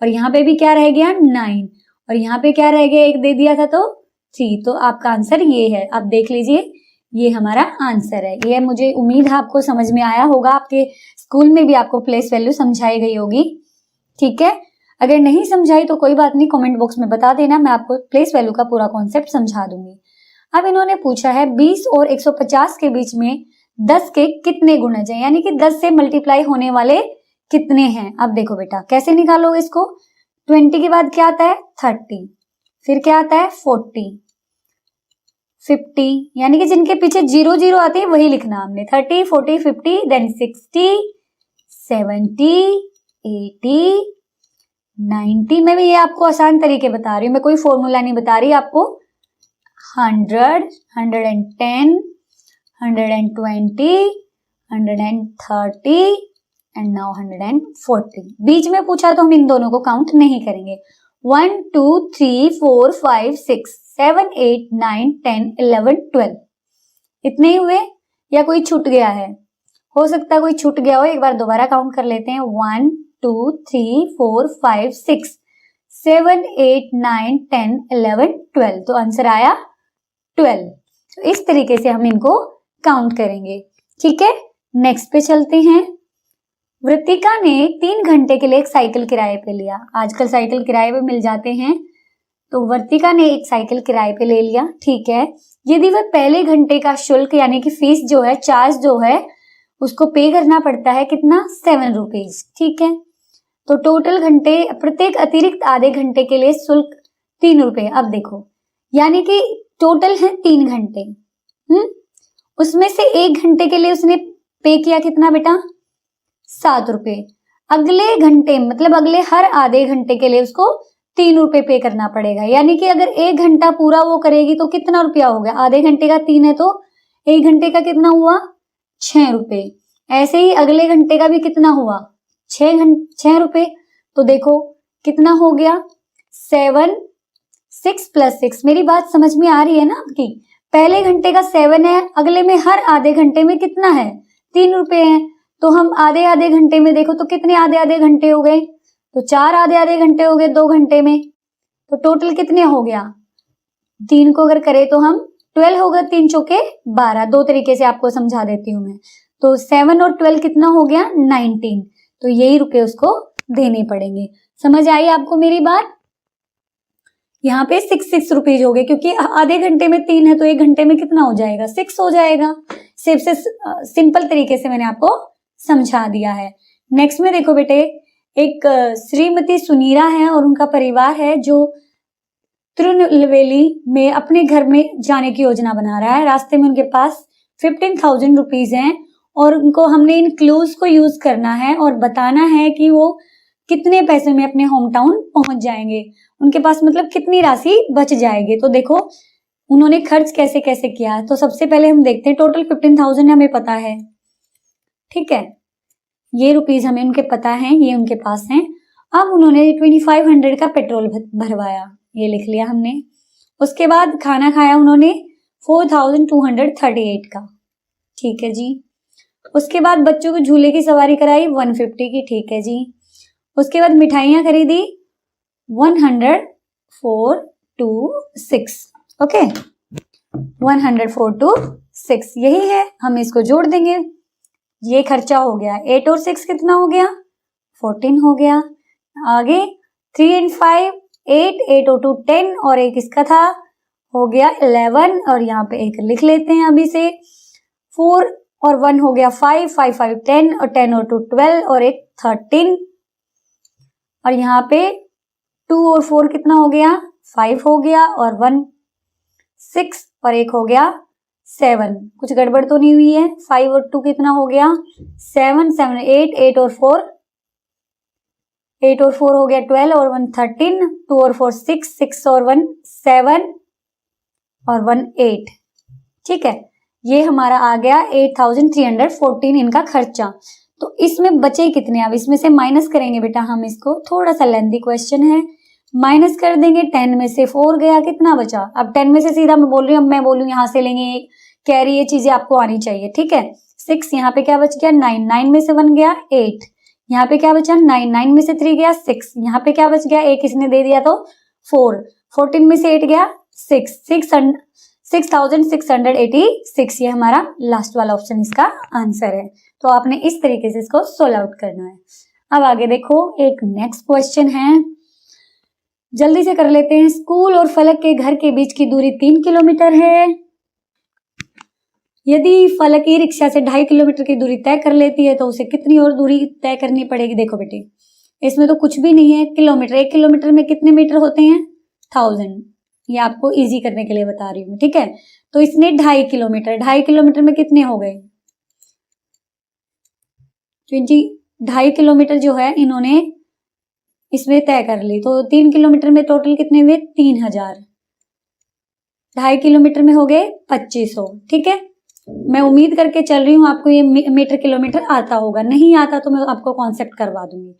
और यहाँ पे भी क्या रह गया 9, और यहाँ पे क्या रह गया, एक दे दिया था तो 3। तो आपका आंसर ये है। आप देख लीजिए, ये हमारा आंसर है। ये मुझे उम्मीद है आपको समझ में आया होगा, आपके स्कूल में भी आपको प्लेस वैल्यू समझाई गई होगी, ठीक है। अगर नहीं समझाई तो कोई बात नहीं, कमेंट बॉक्स में बता देना, मैं आपको प्लेस वैल्यू का पूरा कॉन्सेप्ट समझा दूंगी। अब इन्होंने पूछा है 20 और 150 के बीच में 10 के कितने गुणज हैं, यानी कि 10 से मल्टीप्लाई होने वाले कितने हैं। अब देखो बेटा कैसे निकालोगे इसको, 20 के बाद क्या आता है 30, फिर क्या आता है 40, 50, यानी कि जिनके पीछे 0 0 आते हैं वही लिखना हमने। 30 40 50, देन 60 70 80 90। मैं भी ये आपको आसान तरीके बता रही हूँ, मैं कोई फॉर्मूला नहीं बता रही आपको। 100 110 120 130 एंड नाउ 140। बीच में पूछा तो हम इन दोनों को काउंट नहीं करेंगे। 1 2 3 4 5 6 7 8 9 10 11 12, इतने ही हुए या कोई छूट गया है, हो सकता है कोई छूट गया हो, एक बार दोबारा काउंट कर लेते हैं। 1 2 3 4 5 6 7 8 9 10 11 12, तो आंसर आया 12। तो इस तरीके से हम इनको काउंट करेंगे, ठीक है। नेक्स्ट पे चलते हैं। वृतिका ने 3 घंटे के लिए एक साइकिल किराए पे लिया। आजकल साइकिल किराए पे मिल जाते हैं, तो वृतिका ने एक साइकिल किराए पे ले लिया, ठीक है। यदि वह पहले घंटे का शुल्क यानी कि फीस जो है, चार्ज जो है, उसको पे करना पड़ता है कितना, 7 रुपीज, ठीक है। तो टोटल घंटे, प्रत्येक अतिरिक्त आधे घंटे के लिए शुल्क 3 रुपए। अब देखो, यानी कि टोटल है 3 घंटे, उसमें से 1 घंटे के लिए उसने पे किया कितना बेटा, 7 रुपए। अगले घंटे मतलब अगले हर आधे घंटे के लिए उसको 3 रुपए पे करना पड़ेगा, यानी कि अगर 1 घंटा पूरा वो करेगी तो कितना रुपया हो गया, आधे घंटे का 3 है तो 1 घंटे का कितना हुआ, 6 रुपए। ऐसे ही अगले घंटे का भी कितना हुआ, 6 रुपए। तो देखो कितना हो गया, 7, 6 + 6। मेरी बात समझ में आ रही है ना आपकी? पहले घंटे का 7 है, अगले में हर आधे घंटे में कितना है, 3 रुपए है। तो हम आधे आधे घंटे में देखो तो कितने आधे आधे घंटे हो गए, तो 4 आधे आधे घंटे हो गए 2 घंटे में। तो टोटल कितने हो गया, 3 को अगर करें तो हम 12 होगा, 3 चौके 12। दो तरीके से आपको समझा देती हूँ मैं। तो 7 और 12 कितना हो गया, 19। तो यही रुपए उसको देने पड़ेंगे। समझ आई आपको मेरी बात? यहाँ पे 6 रुपीज हो गए, क्योंकि आधे घंटे में 3 है तो 1 घंटे में कितना हो जाएगा, 6 हो जाएगा। सिर्फ से सिंपल तरीके से मैंने आपको समझा दिया है। नेक्स्ट में देखो बेटे, एक श्रीमती सुनीरा है और उनका परिवार है जो तिरुनेलवेली में अपने घर में जाने की योजना बना रहा है। रास्ते में उनके पास 15,000 रुपीज हैं और उनको हमने इन क्लूज को यूज करना है और बताना है कि वो कितने पैसे में अपने होम टाउन पहुंच जाएंगे, उनके पास मतलब कितनी राशि बच जाएगी। तो देखो उन्होंने खर्च कैसे कैसे किया है। तो सबसे पहले हम देखते हैं, टोटल 15,000 हमें पता है, ठीक है, ये रुपीज हमें उनके पता है, ये उनके पास हैं। अब उन्होंने 2500 का पेट्रोल भरवाया, ये लिख लिया हमने। उसके बाद खाना खाया उन्होंने 4238 का, ठीक है जी। उसके बाद बच्चों को झूले की सवारी कराई 150 की, ठीक है जी। उसके बाद मिठाइयां खरीदी 10426, ओके, 10426 यही है। हम इसको जोड़ देंगे, ये खर्चा हो गया। 8 और 6 कितना हो गया, 14 हो गया। आगे 3 and 5 8, 8 और 2 10 और एक इसका था, हो गया 11। और यहाँ पे एक लिख लेते हैं अभी से, 4 और 1 हो गया 5, 5 5 10 और 10 और 2 12 और एक 13। और यहाँ पे 2 और 4 कितना हो गया, 5 हो गया और 1 6 और एक हो गया 7। कुछ गड़बड़ तो नहीं हुई है? 5 और 2 कितना हो गया, 7 7 8, 8 और 4 हो गया 12 और 1 13, 2 और 4 6, 6 और 1 7 और 1 8, ठीक है। ये हमारा आ गया 8314 इनका खर्चा। तो इसमें बचे कितने, अब इसमें से माइनस करेंगे बेटा हम इसको, थोड़ा सा लेंथी क्वेश्चन है, माइनस कर देंगे। 10 में से 4 गया, कितना बचा। अब 10 में से सीधा मैं बोल रही हूँ, अब मैं बोलूँ यहाँ से लेंगे कैरी, ये चीजें आपको आनी चाहिए, ठीक है। 6 यहाँ पे क्या बच गया, 9, 9 में से 1 गया 8, यहाँ पे क्या बचा 9, 9 में से 3 गया 6, यहाँ पे क्या बच गया, एक इसने दे दिया तो 4, 14 में से 8 गया 6, 6686, ये हमारा लास्ट वाला ऑप्शन इसका आंसर है। तो आपने इस तरीके से इसको सोल्व आउट करना है। अब आगे देखो, एक नेक्स्ट क्वेश्चन है, जल्दी से कर लेते हैं। स्कूल और फलक के घर के बीच की दूरी 3 किलोमीटर है। यदि फलक ई रिक्शा से 2.5 किलोमीटर की दूरी तय कर लेती है तो उसे कितनी और दूरी तय करनी पड़ेगी। देखो बेटे, इसमें तो कुछ भी नहीं है, किलोमीटर, 1 किलोमीटर में कितने मीटर होते हैं, 1000। ये आपको इजी करने के लिए बता रही हूँ, ठीक है। तो इसने 2.5 किलोमीटर, 2.5 किलोमीटर में कितने हो गए, 2.5 किलोमीटर जो है इन्होंने इसमें तय कर ली। तो 3 किलोमीटर में टोटल कितने हुए, 3000। 2.5 किलोमीटर में हो गए 2500, ठीक है। मैं उम्मीद करके चल रही हूँ आपको ये मीटर किलोमीटर आता होगा, नहीं आता तो मैं आपको कॉन्सेप्ट करवा दूंगी।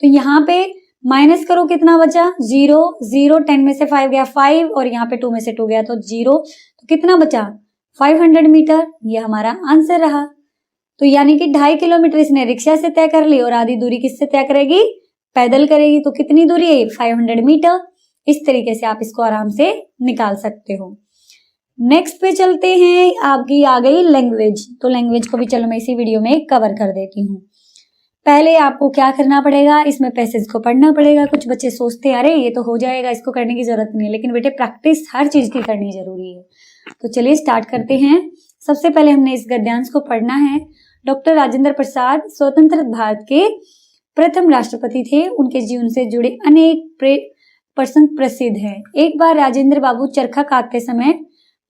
तो यहाँ पे माइनस करो, कितना बचा, 0 0, 10 में से 5 गया 5 और यहाँ पे 2 में से 2 गया तो 0, तो कितना बचा 500 मीटर, ये हमारा आंसर रहा। तो यानी कि 2.5 किलोमीटर इसने रिक्शा से तय कर ली और आधी दूरी किससे तय करेगी, पैदल करेगी। तो कितनी दूरी है, 500 मीटर। इस तरीके से आप इसको आराम से निकाल सकते हो। नेक्स्ट पे चलते हैं, आपकी आ गई लैंग्वेज। तो लैंग्वेज को भी चलो मैं इसी वीडियो में कवर कर देती हूँ। पहले आपको क्या करना पड़ेगा, इसमें पैसेज को पढ़ना पड़ेगा। कुछ बच्चे सोचते हैं अरे ये तो हो जाएगा, इसको करने की जरूरत नहीं है, लेकिन बेटे प्रैक्टिस हर चीज की करनी जरूरी है। तो चलिए स्टार्ट करते हैं। सबसे पहले हमने इस गद्यांश को पढ़ना है। डॉक्टर राजेंद्र प्रसाद स्वतंत्र भारत के प्रथम राष्ट्रपति थे। उनके जीवन से जुड़े अनेक प्रसंग प्रसिद्ध हैं। एक बार राजेंद्र बाबू चरखा काटते समय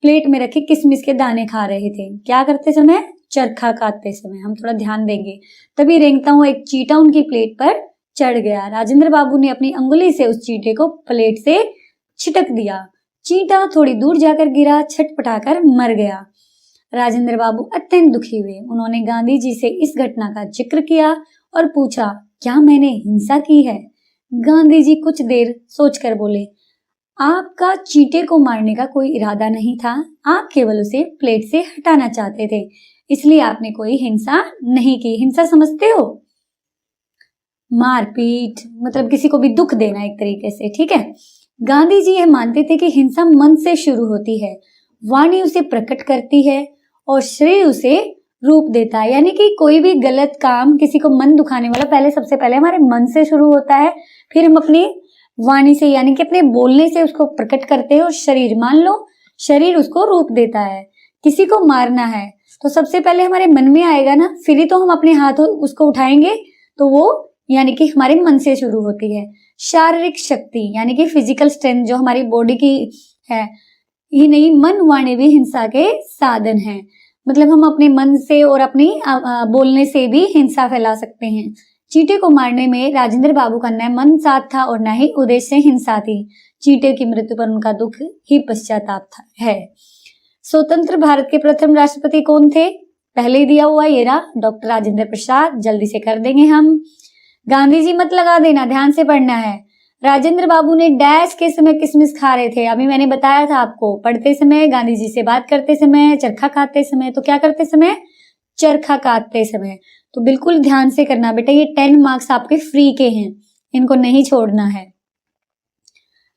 प्लेट में रखे किशमिश के दाने खा रहे थे। क्या करते समय, चरखा काटते समय। हम थोड़ा ध्यान देंगे। तभी रेंगता हुआ एक चींटा उनकी प्लेट पर चढ़ गया। राजेंद्र बाबू ने अपनी अंगुली से उस चींटे को प्लेट से छिटक दिया। चींटा थोड़ी दूर जाकर गिरा, छटपटाकर मर गया। राजेंद्र बाबू अत्यंत दुखी हुए। उन्होंने गांधी जी से इस घटना का जिक्र किया और पूछा, क्या मैंने हिंसा की है? गांधी जी कुछ देर सोचकर बोले, आपका चींटे को मारने का कोई इरादा नहीं था, आप केवल उसे प्लेट से हटाना चाहते थे, इसलिए आपने कोई हिंसा नहीं की। हिंसा समझते हो? मारपीट, मतलब किसी को भी दुख देना एक तरीके से, ठीक है। गांधी जी यह मानते थे कि हिंसा मन से शुरू होती है, वाणी उसे प्रकट करती है और शरीर उसे रूप देता है। यानी कि कोई भी गलत काम, किसी को मन दुखाने वाला, पहले सबसे पहले हमारे मन से शुरू होता है, फिर हम अपनी वाणी से यानी कि अपने बोलने से उसको प्रकट करते हैं और शरीर, मान लो शरीर उसको रूप देता है। किसी को मारना है तो सबसे पहले हमारे मन में आएगा ना, फिर ही तो हम अपने हाथों उसको उठाएंगे, तो वो यानी कि हमारे मन से शुरू होती है। शारीरिक शक्ति यानी कि फिजिकल स्ट्रेंथ जो हमारी बॉडी की है, ये नहीं, मन वाणी भी हिंसा के साधन है। मतलब हम अपने मन से और अपनी बोलने से भी हिंसा फैला सकते हैं। चींटे को मारने में राजेंद्र बाबू का न मन साथ था और न ही उद्देश्य से हिंसा थी। चींटे की मृत्यु पर उनका दुख ही पश्चाताप था है। स्वतंत्र भारत के प्रथम राष्ट्रपति कौन थे? पहले ही दिया हुआ ये रहा, डॉक्टर राजेंद्र प्रसाद। जल्दी से कर देंगे हम। गांधी जी मत लगा देना, ध्यान से पढ़ना है। राजेंद्र बाबू ने डैश के समय किसमिस खा रहे थे, अभी मैंने बताया था आपको, पढ़ते समय, गांधी जी से बात करते समय, चरखा खाते समय। तो क्या करते समय? चरखा काटते समय। तो बिल्कुल ध्यान से करना बेटा, ये 10 मार्क्स आपके फ्री के हैं, इनको नहीं छोड़ना है।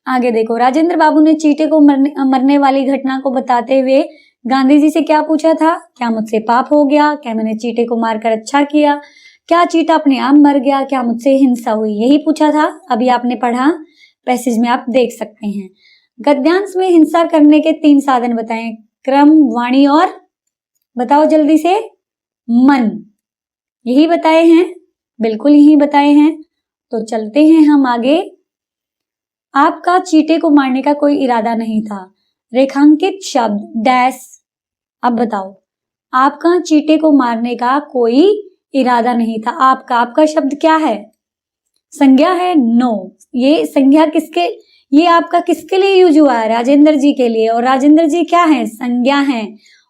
आगे देखो, राजेंद्र बाबू ने चींटे को मरने वाली घटना को बताते हुए गांधी जी से क्या पूछा था? क्या मुझसे पाप हो गया? क्या मैंने चींटे को मारकर अच्छा किया? क्या चींटा अपने आप मर गया? क्या मुझसे हिंसा हुई? यही पूछा था। अभी आपने पढ़ा, पैसेज में आप देख सकते हैं। गद्यांश में हिंसा करने के 3 साधन बताएं, क्रम, वाणी और बताओ जल्दी से, मन। यही बताए हैं, बिल्कुल यही बताए हैं। तो चलते हैं हम आगे। आपका चींटे को मारने का कोई इरादा नहीं था। रेखांकित शब्द डैश। अब बताओ, आपका चींटे को मारने का कोई इरादा नहीं था। आपका शब्द क्या है? संज्ञा है? नो। ये संज्ञा किसके, ये आपका किसके लिए यूज हुआ है? राजेंद्र जी के लिए। और राजेंद्र जी क्या है? संज्ञा है।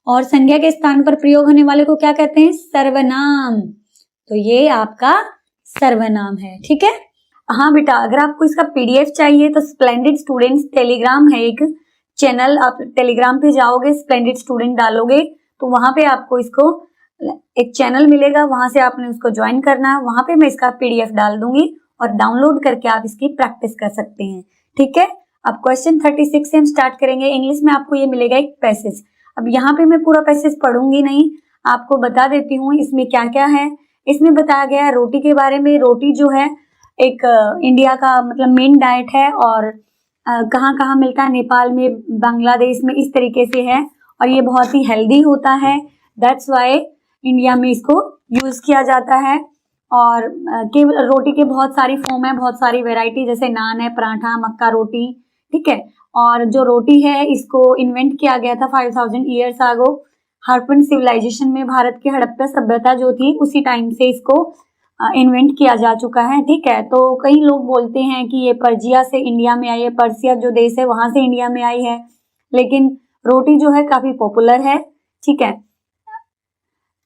और संज्ञा के स्थान पर प्रयोग होने वाले को क्या कहते हैं? सर्वनाम। तो ये आपका सर्वनाम है, ठीक है। हाँ बेटा, अगर आपको इसका पीडीएफ चाहिए तो स्प्लेंडेड स्टूडेंट्स टेलीग्राम है एक चैनल, आप टेलीग्राम पे जाओगे, स्प्लेंडेड स्टूडेंट डालोगे तो वहां पे आपको इसको एक चैनल मिलेगा, वहां से आपने उसको ज्वाइन करना है। वहां पे मैं इसका पीडीएफ डाल दूंगी और डाउनलोड करके आप इसकी प्रैक्टिस कर सकते हैं, ठीक है। अब क्वेश्चन 36 से हम स्टार्ट करेंगे। इंग्लिश में आपको ये मिलेगा एक पैसेज। अब यहाँ पे मैं पूरा पैसेज पढ़ूंगी नहीं, आपको बता देती हूँ इसमें क्या क्या है। इसमें बताया गया है रोटी के बारे में। रोटी जो है एक इंडिया का मतलब मेन डाइट है और कहाँ कहाँ मिलता है? नेपाल में, बांग्लादेश में, इस तरीके से है और ये बहुत ही हेल्दी होता है। दैट्स वाई इंडिया में इसको यूज किया जाता है। और केवल रोटी के बहुत सारी फॉर्म है, बहुत सारी वेराइटी, जैसे नान है, पराठा, मक्का रोटी, ठीक है। और जो रोटी है इसको इन्वेंट किया गया था 5000 ईयर्स आगो। हड़प्पन सिविलाइजेशन में, भारत की हड़प्पा सभ्यता जो थी उसी टाइम से इसको इन्वेंट किया जा चुका है, ठीक है। तो कई लोग बोलते हैं कि ये पर्जिया से इंडिया में आई है, पर्सिया जो देश है वहां से इंडिया में आई है, लेकिन रोटी जो है काफी पॉपुलर है, ठीक है।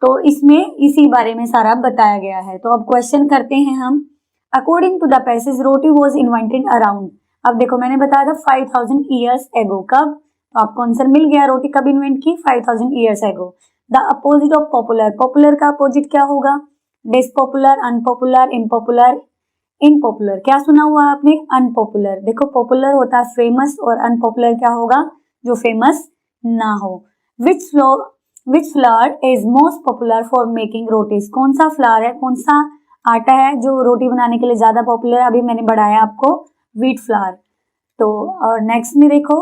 तो इसमें इसी बारे में सारा बताया गया है। तो अब क्वेश्चन करते हैं हम। According to the passage roti was invented around, अब देखो मैंने बताया था 5000 ईयर्स एगो। कब? तो आपको आंसर मिल गया, रोटी कब इन्वेंट की? 5000 years ago. The opposite of popular, popular का अपोजिट क्या होगा? डिसपॉपुलर, अनपॉपुलर, इम्पॉपुलर, इनपॉपुलर। क्या सुना हुआ आपने? अनपॉपुलर। देखो पॉपुलर होता है फेमस और अनपॉपुलर क्या होगा? जो फेमस ना हो। विच flower is most popular for making rotis, कौन सा फ्लावर है, कौन सा आटा है जो रोटी बनाने के लिए ज्यादा पॉपुलर है? अभी मैंने बढ़ाया आपको, व्हीट फ्लावर। तो और नेक्स्ट में देखो,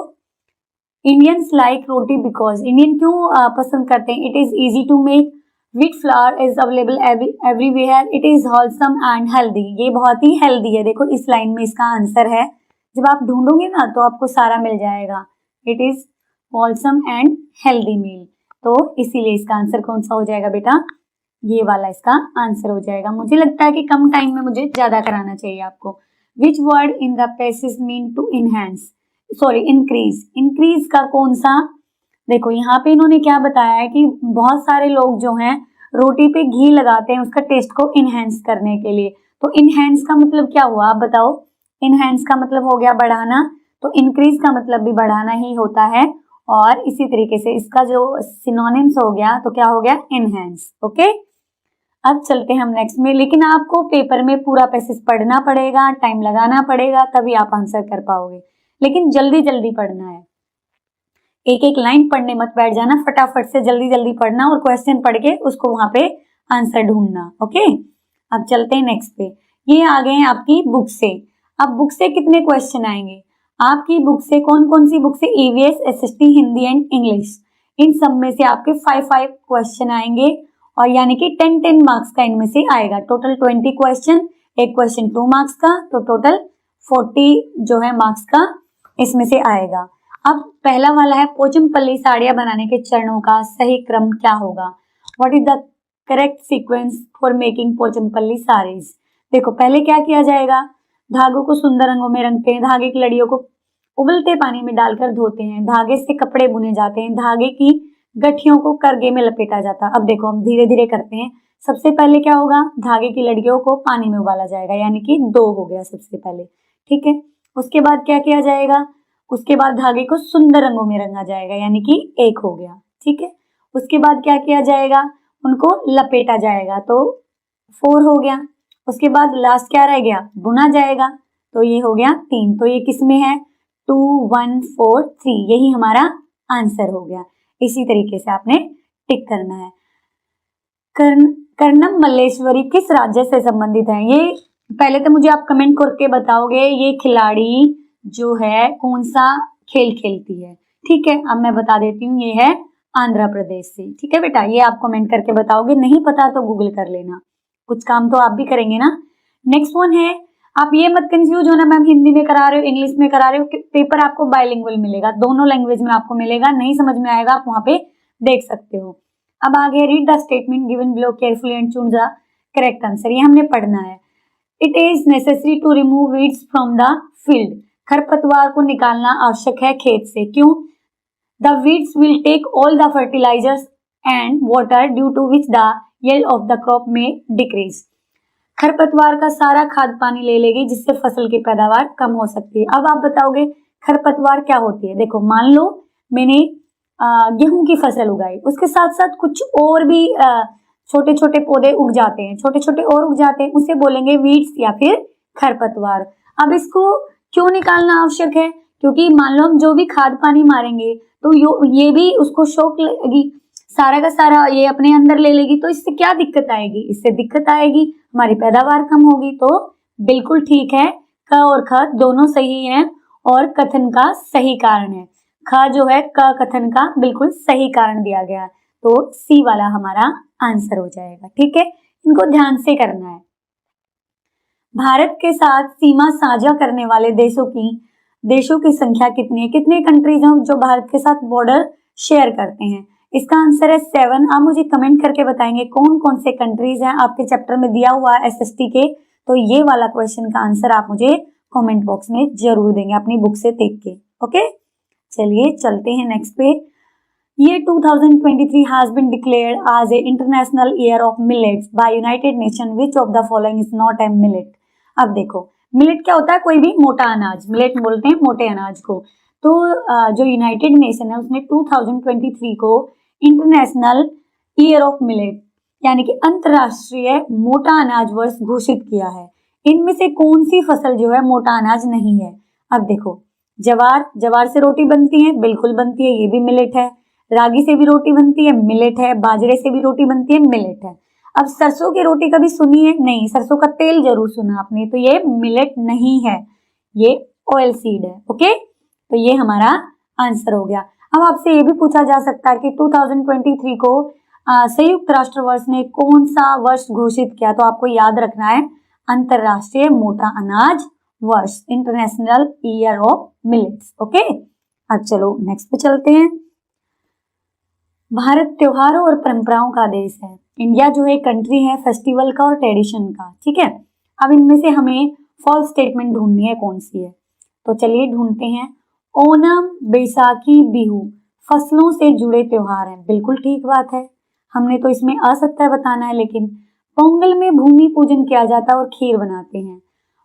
Indians like roti because, Indian क्यों पसंद करते हैं? It is easy to make, wheat flour is available everywhere, it is wholesome and healthy, ये बहुत ही हेल्दी है। देखो इस लाइन में इसका आंसर है, जब आप ढूंढोगे ना तो आपको सारा मिल जाएगा। It is wholesome and healthy meal, तो इसीलिए इसका आंसर कौन सा हो जाएगा बेटा? ये वाला इसका आंसर हो जाएगा। मुझे लगता है कि कम टाइम में मुझे ज्यादा कराना चाहिए आपको। Which word in the passage mean to enhance, sorry increase, increase का कौन सा देखो यहाँ पे इन्होंने क्या बताया है कि बहुत सारे लोग जो हैं रोटी पे घी लगाते हैं उसका टेस्ट को इनहेंस करने के लिए। तो इनहेंस का मतलब क्या हुआ आप बताओ? इनहेंस का मतलब हो गया बढ़ाना, तो इंक्रीज का मतलब भी बढ़ाना ही होता है। और इसी तरीके से इसका जो सिनोनिम्स हो गया तो क्या हो गया? इनहेंस। ओके, अब चलते हैं हम नेक्स्ट में। लेकिन आपको पेपर में पूरा पैसेज पढ़ना पड़ेगा, टाइम लगाना पड़ेगा, तभी आप आंसर कर पाओगे। लेकिन जल्दी जल्दी पढ़ना है, एक एक लाइन पढ़ने मत बैठ जाना, फटाफट से जल्दी जल्दी पढ़ना और क्वेश्चन पढ़ के उसको वहां पे आंसर ढूंढना। ओके, अब चलते हैं नेक्स्ट पे। ये आ गए हैं आपकी बुक से। अब बुक से कितने क्वेश्चन आएंगे आपकी बुक से? कौन कौन सी बुक से? EVS, SST, Hindi and English. इन सब में से आपके 5 क्वेश्चन आएंगे और यानी कि 10 मार्क्स का इनमें से आएगा। टोटल 20 क्वेश्चन, एक क्वेश्चन 2 मार्क्स का, तो टोटल 40 जो है मार्क्स का इसमें से आएगा। अब पहला वाला है पोचमपल्ली साड़ियां बनाने के चरणों का सही क्रम क्या होगा? What is the correct sequence for making Pochampally saris? देखो पहले क्या किया जाएगा, धागों को सुंदर रंगों में रंगते हैं, धागे की लड़ियों को उबलते पानी में डालकर धोते हैं, धागे से कपड़े बुने जाते हैं, धागे की गठियों को करगे में लपेटा जाता है। अब देखो हम धीरे धीरे करते हैं। सबसे पहले क्या होगा, धागे की लड़ियों को पानी में उबाला जाएगा, यानी कि 2 हो गया सबसे पहले। ठीक है, उसके बाद क्या किया जाएगा, उसके बाद धागे को सुंदर रंगों में रंगा जाएगा, यानी कि 1 हो गया। ठीक है, उसके बाद क्या किया जाएगा, उनको लपेटा जाएगा, तो 4 हो गया। उसके बाद लास्ट क्या रह गया, बुना जाएगा, तो ये हो गया 3। तो ये किसमें है, 2 1 4 3, यही हमारा आंसर हो गया। इसी तरीके से आपने टिक करना है। कर्णम मल्लेश्वरी किस राज्य से संबंधित है? ये पहले तो मुझे आप कमेंट करके बताओगे ये खिलाड़ी जो है कौन सा खेल खेलती है। ठीक है, अब मैं बता देती हूँ, ये है आंध्र प्रदेश से। ठीक है बेटा, ये आप कमेंट करके बताओगे, नहीं पता तो गूगल कर लेना, कुछ काम तो आप भी करेंगे ना। नेक्स्ट वन है, आप ये मत कंफ्यूज होना मैम हिंदी में करा रहे हो इंग्लिश में करा रहे हो, पेपर आपको बाइलिंगुअल मिलेगा, दोनों लैंग्वेज में आपको मिलेगा। नहीं समझ में आएगा आप वहां पे देख सकते हो। अब आगे read the statement given below carefully and choose the correct answer, ये हमने पढ़ना है। It is necessary to remove weeds from the field, खरपतवार को निकालना आवश्यक है खेत से, क्यों? The weeds will take all the fertilisers and water due to which the yield of the crop में डिक्रीज, खरपतवार का सारा खाद पानी ले लेगी जिससे फसल की पैदावार कम हो सकती है। अब आप बताओगे खरपतवार क्या होती है? देखो मान लो मैंने गेहूं की फसल उगाई, उसके साथ साथ कुछ और भी छोटे छोटे पौधे उग जाते हैं, छोटे छोटे और उग जाते हैं, उसे बोलेंगे वीड्स या फिर खरपतवार। अब इसको क्यों निकालना आवश्यक है? क्योंकि मान लो हम जो भी खाद पानी मारेंगे तो ये भी उसको शौक लगेगी, सारा का सारा ये अपने अंदर ले लेगी, तो इससे क्या दिक्कत आएगी? इससे दिक्कत आएगी, हमारी पैदावार कम होगी। तो बिल्कुल ठीक है, क और ख दोनों सही हैं और कथन का सही कारण है। ख जो है क कथन का बिल्कुल सही कारण दिया गया, तो सी वाला हमारा आंसर हो जाएगा। ठीक है, इनको ध्यान से करना है। भारत के साथ सीमा साझा करने वाले देशों की संख्या कितनी है? कितने कंट्रीज हैं जो भारत के साथ बॉर्डर शेयर करते हैं? इसका आंसर है 7। आप मुझे कमेंट करके बताएंगे कौन कौन से कंट्रीज हैं, आपके चैप्टर में दिया हुआ है एसएसटी के, तो ये वाला क्वेश्चन का आंसर आप मुझे कमेंट बॉक्स में जरूर देंगे अपनी बुक से देख के। ओके, चलिए चलते हैं नेक्स्ट पे। ये 2023 has been declared as a international year of millets by United Nations. Which of the following is not a millet? अब देखो मिलेट क्या होता है, कोई भी मोटा अनाज, मिलेट बोलते हैं मोटे अनाज को। तो जो यूनाइटेड नेशन है उसने 2023 को इंटरनेशनल ईयर ऑफ मिलेट यानी कि अंतरराष्ट्रीय मोटा अनाज वर्ष घोषित किया है। इनमें से कौन सी फसल जो है मोटा अनाज नहीं है? अब देखो जवार से रोटी बनती है, बिल्कुल बनती है, ये भी मिलेट है। रागी से भी रोटी बनती है, मिलेट है। बाजरे से भी रोटी बनती है, मिलेट है। अब सरसों की रोटी कभी सुनी है? नहीं। सरसों का तेल जरूर सुना आपने, तो ये मिलेट नहीं है, ये ऑयल सीड है। ओके, तो ये हमारा आंसर हो गया। अब आपसे ये भी पूछा जा सकता है कि 2023 को संयुक्त राष्ट्र वर्ष ने कौन सा वर्ष घोषित किया? तो आपको याद रखना है अंतरराष्ट्रीय मोटा अनाज वर्ष, international year of millets. Okay, अब चलो नेक्स्ट पे चलते हैं। भारत त्योहारों और परंपराओं का देश है। इंडिया जो है कंट्री है फेस्टिवल का और ट्रेडिशन का। ठीक है, अब इनमें से हमें फॉल्स स्टेटमेंट ढूंढनी है कौन सी है, तो चलिए ढूंढते हैं। ओनम, बैसाखी, बिहू फसलों से जुड़े त्योहार हैं। बिल्कुल ठीक बात है, हमने तो इसमें असत्य बताना है। लेकिन पोंगल में भूमि पूजन किया जाता है और खीर बनाते हैं।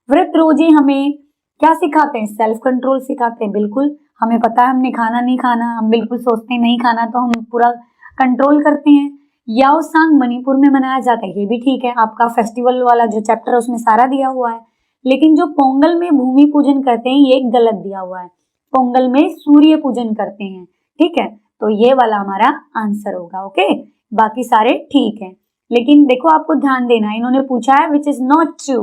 व्रत रोजे हमें क्या सिखाते हैं? सेल्फ कंट्रोल सिखाते हैं। बिल्कुल, हमें पता है हमने खाना नहीं खाना, हम बिल्कुल सोचते हैं नहीं खाना तो हम पूरा कंट्रोल करते हैं। याओसांग मणिपुर में मनाया जाता है, ये भी ठीक है, आपका फेस्टिवल वाला जो चैप्टर है उसमें सारा दिया हुआ है। लेकिन जो पोंगल में भूमि पूजन करते हैं ये गलत दिया हुआ है। पोंगल में सूर्य पूजन करते हैं, ठीक है, तो ये वाला हमारा आंसर होगा। ओके, बाकी सारे ठीक है। लेकिन देखो आपको ध्यान देना है, इन्होंने पूछा है विच इज नॉट ट्रू,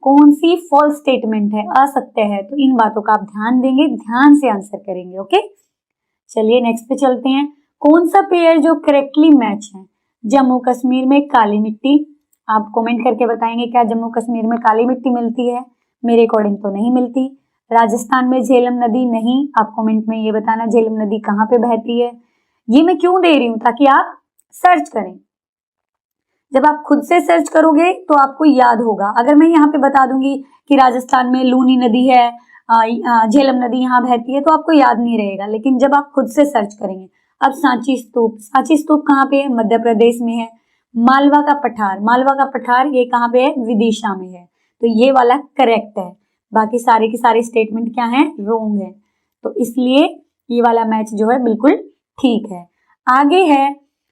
कौन सी फॉल्स स्टेटमेंट है, असत्य है, तो इन बातों का आप ध्यान देंगे, ध्यान से आंसर करेंगे। ओके, चलिए नेक्स्ट पे चलते हैं। कौन सा पेयर जो करेक्टली मैच है? जम्मू कश्मीर में काली मिट्टी, आप कमेंट करके बताएंगे क्या जम्मू कश्मीर में काली मिट्टी मिलती है? मेरे अकॉर्डिंग तो नहीं मिलती। राजस्थान में झेलम नदी, नहीं, आप कमेंट में ये बताना झेलम नदी कहाँ पे बहती है। ये मैं क्यों दे रही हूँ? ताकि आप सर्च करें, जब आप खुद से सर्च करोगे तो आपको याद होगा। अगर मैं यहाँ पे बता दूंगी कि राजस्थान में लूनी नदी है, झेलम नदी यहाँ बहती है, तो आपको याद नहीं रहेगा। लेकिन जब आप खुद से सर्च करेंगे, अब सांची स्तूप, सांची स्तूप कहाँ पे है? मध्य प्रदेश में है। मालवा का पठार, मालवा का पठार ये कहाँ पे है? विदिशा में है। तो ये वाला करेक्ट है, बाकी सारे की सारी स्टेटमेंट क्या है? रोंग है। तो इसलिए ये वाला मैच जो है बिल्कुल ठीक है। आगे है,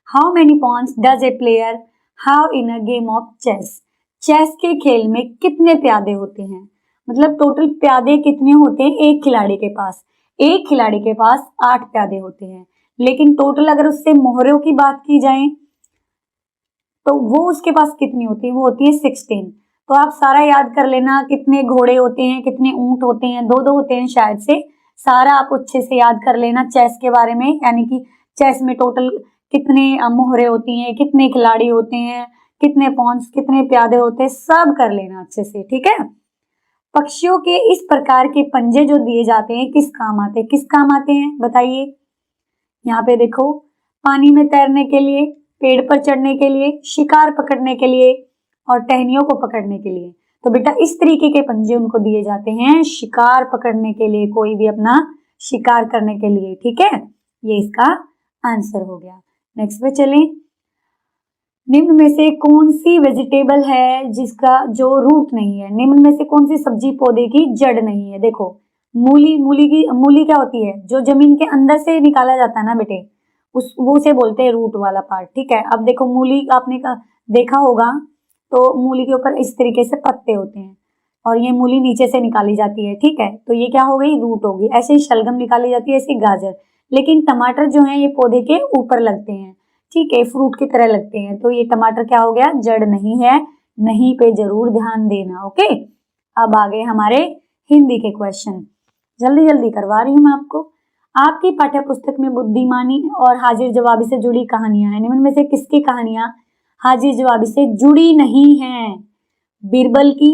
how many pawns does a player have in a game of chess? Chess के खेल में कितने प्यादे होते हैं? मतलब टोटल प्यादे कितने होते हैं एक खिलाड़ी के पास? एक खिलाड़ी के पास 8 प्यादे होते हैं। लेकिन टोटल अगर उससे मोहरों की बात की जाए तो वो उसके पास कितनी होती है? वो होती है 16। तो आप सारा याद कर लेना, कितने घोड़े होते हैं, कितने ऊंट होते हैं, 2-2 होते हैं शायद से। सारा आप अच्छे से याद कर लेना चेस के बारे में, यानी कि चेस में टोटल कितने मोहरे होती हैं, कितने खिलाड़ी होते हैं, कितने पॉन्स, कितने प्यादे होते हैं, सब कर लेना अच्छे से, ठीक है। पक्षियों के इस प्रकार के पंजे जो दिए जाते हैं किस काम आते हैं? किस काम आते हैं बताइए। यहाँ पे देखो, पानी में तैरने के लिए, पेड़ पर चढ़ने के लिए, शिकार पकड़ने के लिए और टहनियों को पकड़ने के लिए। तो बेटा इस तरीके के पंजे उनको दिए जाते हैं शिकार पकड़ने के लिए, कोई भी अपना शिकार करने के लिए, ठीक है। ये इसका आंसर हो गया। नेक्स्ट पे चलें। निम्न में से कौन सी वेजिटेबल है जिसका जो रूट नहीं है? निम्न में से कौन सी सब्जी पौधे की जड़ नहीं है? देखो, मूली, मूली क्या होती है? जो जमीन के अंदर से निकाला जाता है ना बेटे, वो उसे बोलते हैं रूट वाला पार्ट, ठीक है। अब देखो मूली आपने देखा होगा तो मूली के ऊपर इस तरीके से पत्ते होते हैं और ये मूली नीचे से निकाली जाती है, ठीक है। तो ये क्या हो गई? रूट होगी। ऐसे ही शलगम निकाली जाती है, ऐसे गाजर। लेकिन टमाटर जो है ये पौधे के ऊपर लगते हैं, ठीक है, फ्रूट की तरह लगते हैं। तो ये टमाटर क्या हो गया? जड़ नहीं है। नहीं पे जरूर ध्यान देना। ओके, अब आ गए हमारे हिंदी के क्वेश्चन, जल्दी जल्दी करवा रही हूँ मैं आपको। आपकी पाठ्य पुस्तक में बुद्धिमानी और हाजिर जवाबी से जुड़ी कहानियां हैं। निम्न में से किसकी कहानियां हाजिर जवाबी से जुड़ी नहीं है? बीरबल की,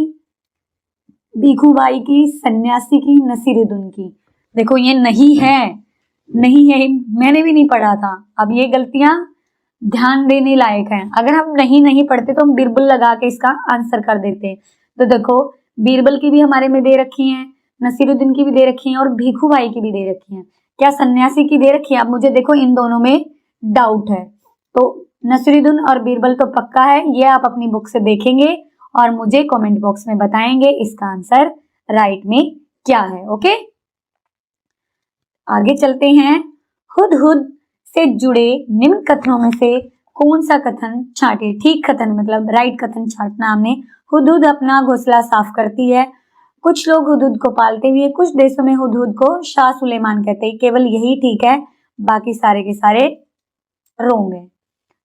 भीखूबाई की, सन्यासी की, नसीरुद्दीन की। देखो ये नहीं है, नहीं है, मैंने भी नहीं पढ़ा था। अब ये गलतियां ध्यान देने लायक हैं। अगर हम नहीं पढ़ते तो हम बीरबल लगा के इसका आंसर कर देते। तो देखो बीरबल की भी हमारे में दे रखी है, नसीरुद्दीन की भी दे रखी है और भीखूबाई की भी दे रखी है। क्या सन्यासी की दे रखी है? अब मुझे देखो इन दोनों में डाउट है। तो नसीरुद्दीन और बीरबल तो पक्का है, ये आप अपनी बुक से देखेंगे और मुझे कमेंट बॉक्स में बताएंगे इसका आंसर राइट में क्या है। ओके, आगे चलते हैं। हुदहुद से जुड़े निम्न कथनों में से कौन सा कथन छांटे? ठीक कथन मतलब राइट कथन छांटना हमने। हुदहुद अपना घोंसला साफ करती है। कुछ लोग हुदहुद को पालते भी है। कुछ देशों में हुदहुद को शाह सुलेमान कहते हैं। केवल यही ठीक है, बाकी सारे के सारे रोंग है।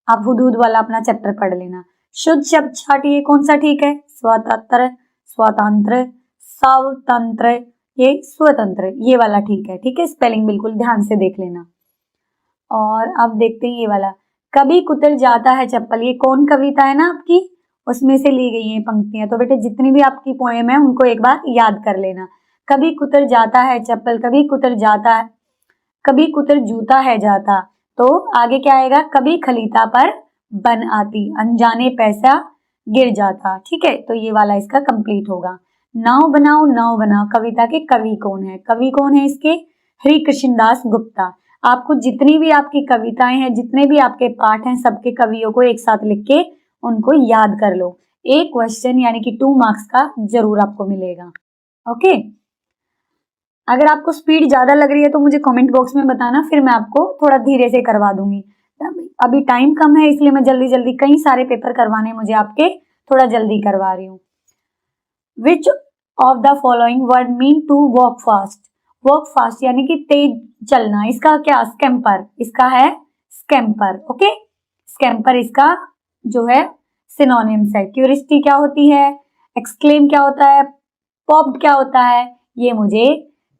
आप हुदहुद वाला अपना चैप्टर पढ़ लेना। शुद्ध शब्द छाटिए, कौन सा ठीक है? स्वतंत्र, स्वतंत्र, स्वतंत्र, ये स्वतंत्र, ये वाला ठीक है, ठीक है। स्पेलिंग बिल्कुल ध्यान से देख लेना। और अब देखते हैं ये वाला, कभी कुतर जाता है चप्पल। ये कौन कविता है ना आपकी, उसमें से ली गई है पंक्तियां। तो बेटे जितनी भी आपकी पोएम है उनको एक बार याद कर लेना। कभी कुतर जाता है चप्पल, कभी कुतर जाता है, कभी कुतर जूता है जाता। तो आगे क्या आएगा? कभी खलीता पर बन आती, अनजाने पैसा गिर जाता, ठीक है। तो ये वाला इसका कंप्लीट होगा। नाव बनाओ नाव बनाओ कविता के कवि कौन है? कवि कौन है इसके? हरि कृष्णदास गुप्ता। आपको जितनी भी आपकी कविताएं हैं, जितने भी आपके पाठ हैं, सबके कवियों को एक साथ लिख के उनको याद कर लो। एक क्वेश्चन यानी कि 2 मार्क्स का जरूर आपको मिलेगा। ओके, अगर आपको स्पीड ज्यादा लग रही है तो मुझे कमेंट बॉक्स में बताना, फिर मैं आपको थोड़ा धीरे से करवा दूंगी। अभी टाइम कम है इसलिए मैं जल्दी जल्दी कई सारे पेपर करवाने मुझे आपके, थोड़ा जल्दी करवा रही हूँ। Which of the following word mean to walk fast? Walk fast यानी कि तेज चलना, इसका क्या? स्कैम्पर, इसका है स्कैम्पर। ओके, स्कैम्पर इसका जो है सिनोनिम्स है। क्यूरियोसिटी क्या होती है, एक्सक्लेम क्या होता है, पॉप्ड क्या होता है, ये मुझे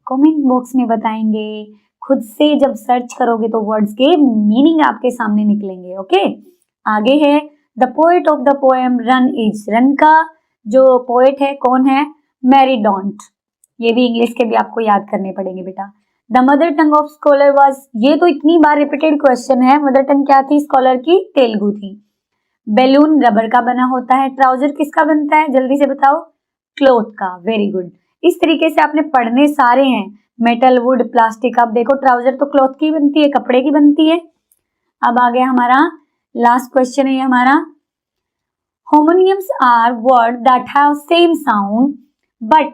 कमेंट बॉक्स में बताएंगे। खुद से जब सर्च करोगे तो वर्ड्स के मीनिंग आपके सामने निकलेंगे। ओके, आगे है the poet of the poem run is. Run का जो पोएट है कौन है? Mary Dont. ये भी इंग्लिश के भी आपको याद करने पड़ेंगे बेटा। The mother tongue of scholar was, ये तो इतनी बार रिपीटेड क्वेश्चन है। मदर टंग क्या थी स्कॉलर की? तेलुगु थी। बैलून रबर का बना होता है। ट्राउजर किसका बनता है? जल्दी से बताओ। क्लॉथ का। Very good. इस तरीके से आपने पढ़ने सारे हैं, मेटल, वुड, प्लास्टिक। अब देखो ट्राउजर तो क्लॉथ की बनती है, कपड़े की बनती है। अब आ गया हमारा लास्ट क्वेश्चन है हमारा, homonyms are word that have same sound but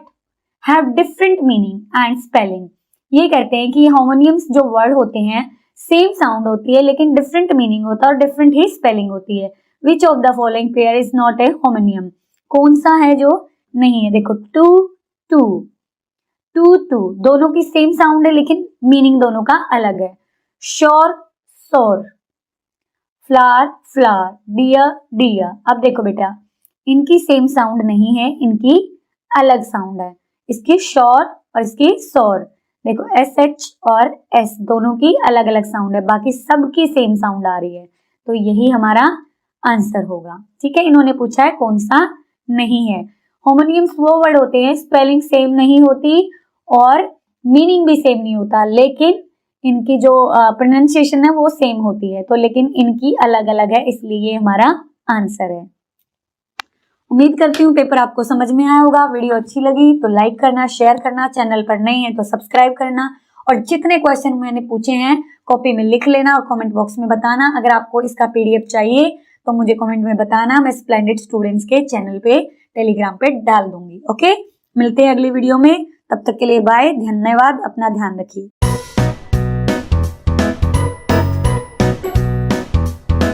have different meaning and spelling. ये कहते हैं कि होमोनियम्स जो वर्ड होते हैं सेम साउंड होती है लेकिन डिफरेंट मीनिंग होता है और डिफरेंट ही स्पेलिंग होती है। Which of the following pair is not a homonym? कौन सा है जो नहीं है? देखो टू टू, टू टू दोनों की सेम साउंड है लेकिन मीनिंग दोनों का अलग है। श्योर शोर, फ्लावर फ्लावर, डियर डियर। अब देखो बेटा इनकी सेम साउंड नहीं है, इनकी अलग साउंड है। इसकी श्योर और इसकी शोर। देखो एस एच और एस दोनों की अलग अलग साउंड है, बाकी सबकी सेम साउंड आ रही है। तो यही हमारा आंसर होगा। ठीक है, इन्होंने पूछा है कौन सा नहीं है। होमोनियम्स वो वर्ड होते हैं स्पेलिंग सेम नहीं होती और मीनिंग भी सेम नहीं होता, लेकिन इनकी जो प्रोनाउंसिएशन है वो सेम होती है। तो लेकिन इनकी अलग अलग है, इसलिए ये हमारा आंसर है। उम्मीद करती हूँ पेपर आपको समझ में आया होगा। वीडियो अच्छी लगी तो लाइक करना, शेयर करना, चैनल पर नए हैं तो सब्सक्राइब करना और जितने क्वेश्चन मैंने पूछे हैं कॉपी में लिख लेना और कमेंट बॉक्स में बताना। अगर आपको इसका पीडीएफ चाहिए तो मुझे कमेंट में बताना, मैं स्प्लेंडेड स्टूडेंट्स के चैनल पे टेलीग्राम पे डाल दूंगी। ओके, मिलते हैं अगली वीडियो में, तब तक के लिए बाय, धन्यवाद, अपना ध्यान रखिए।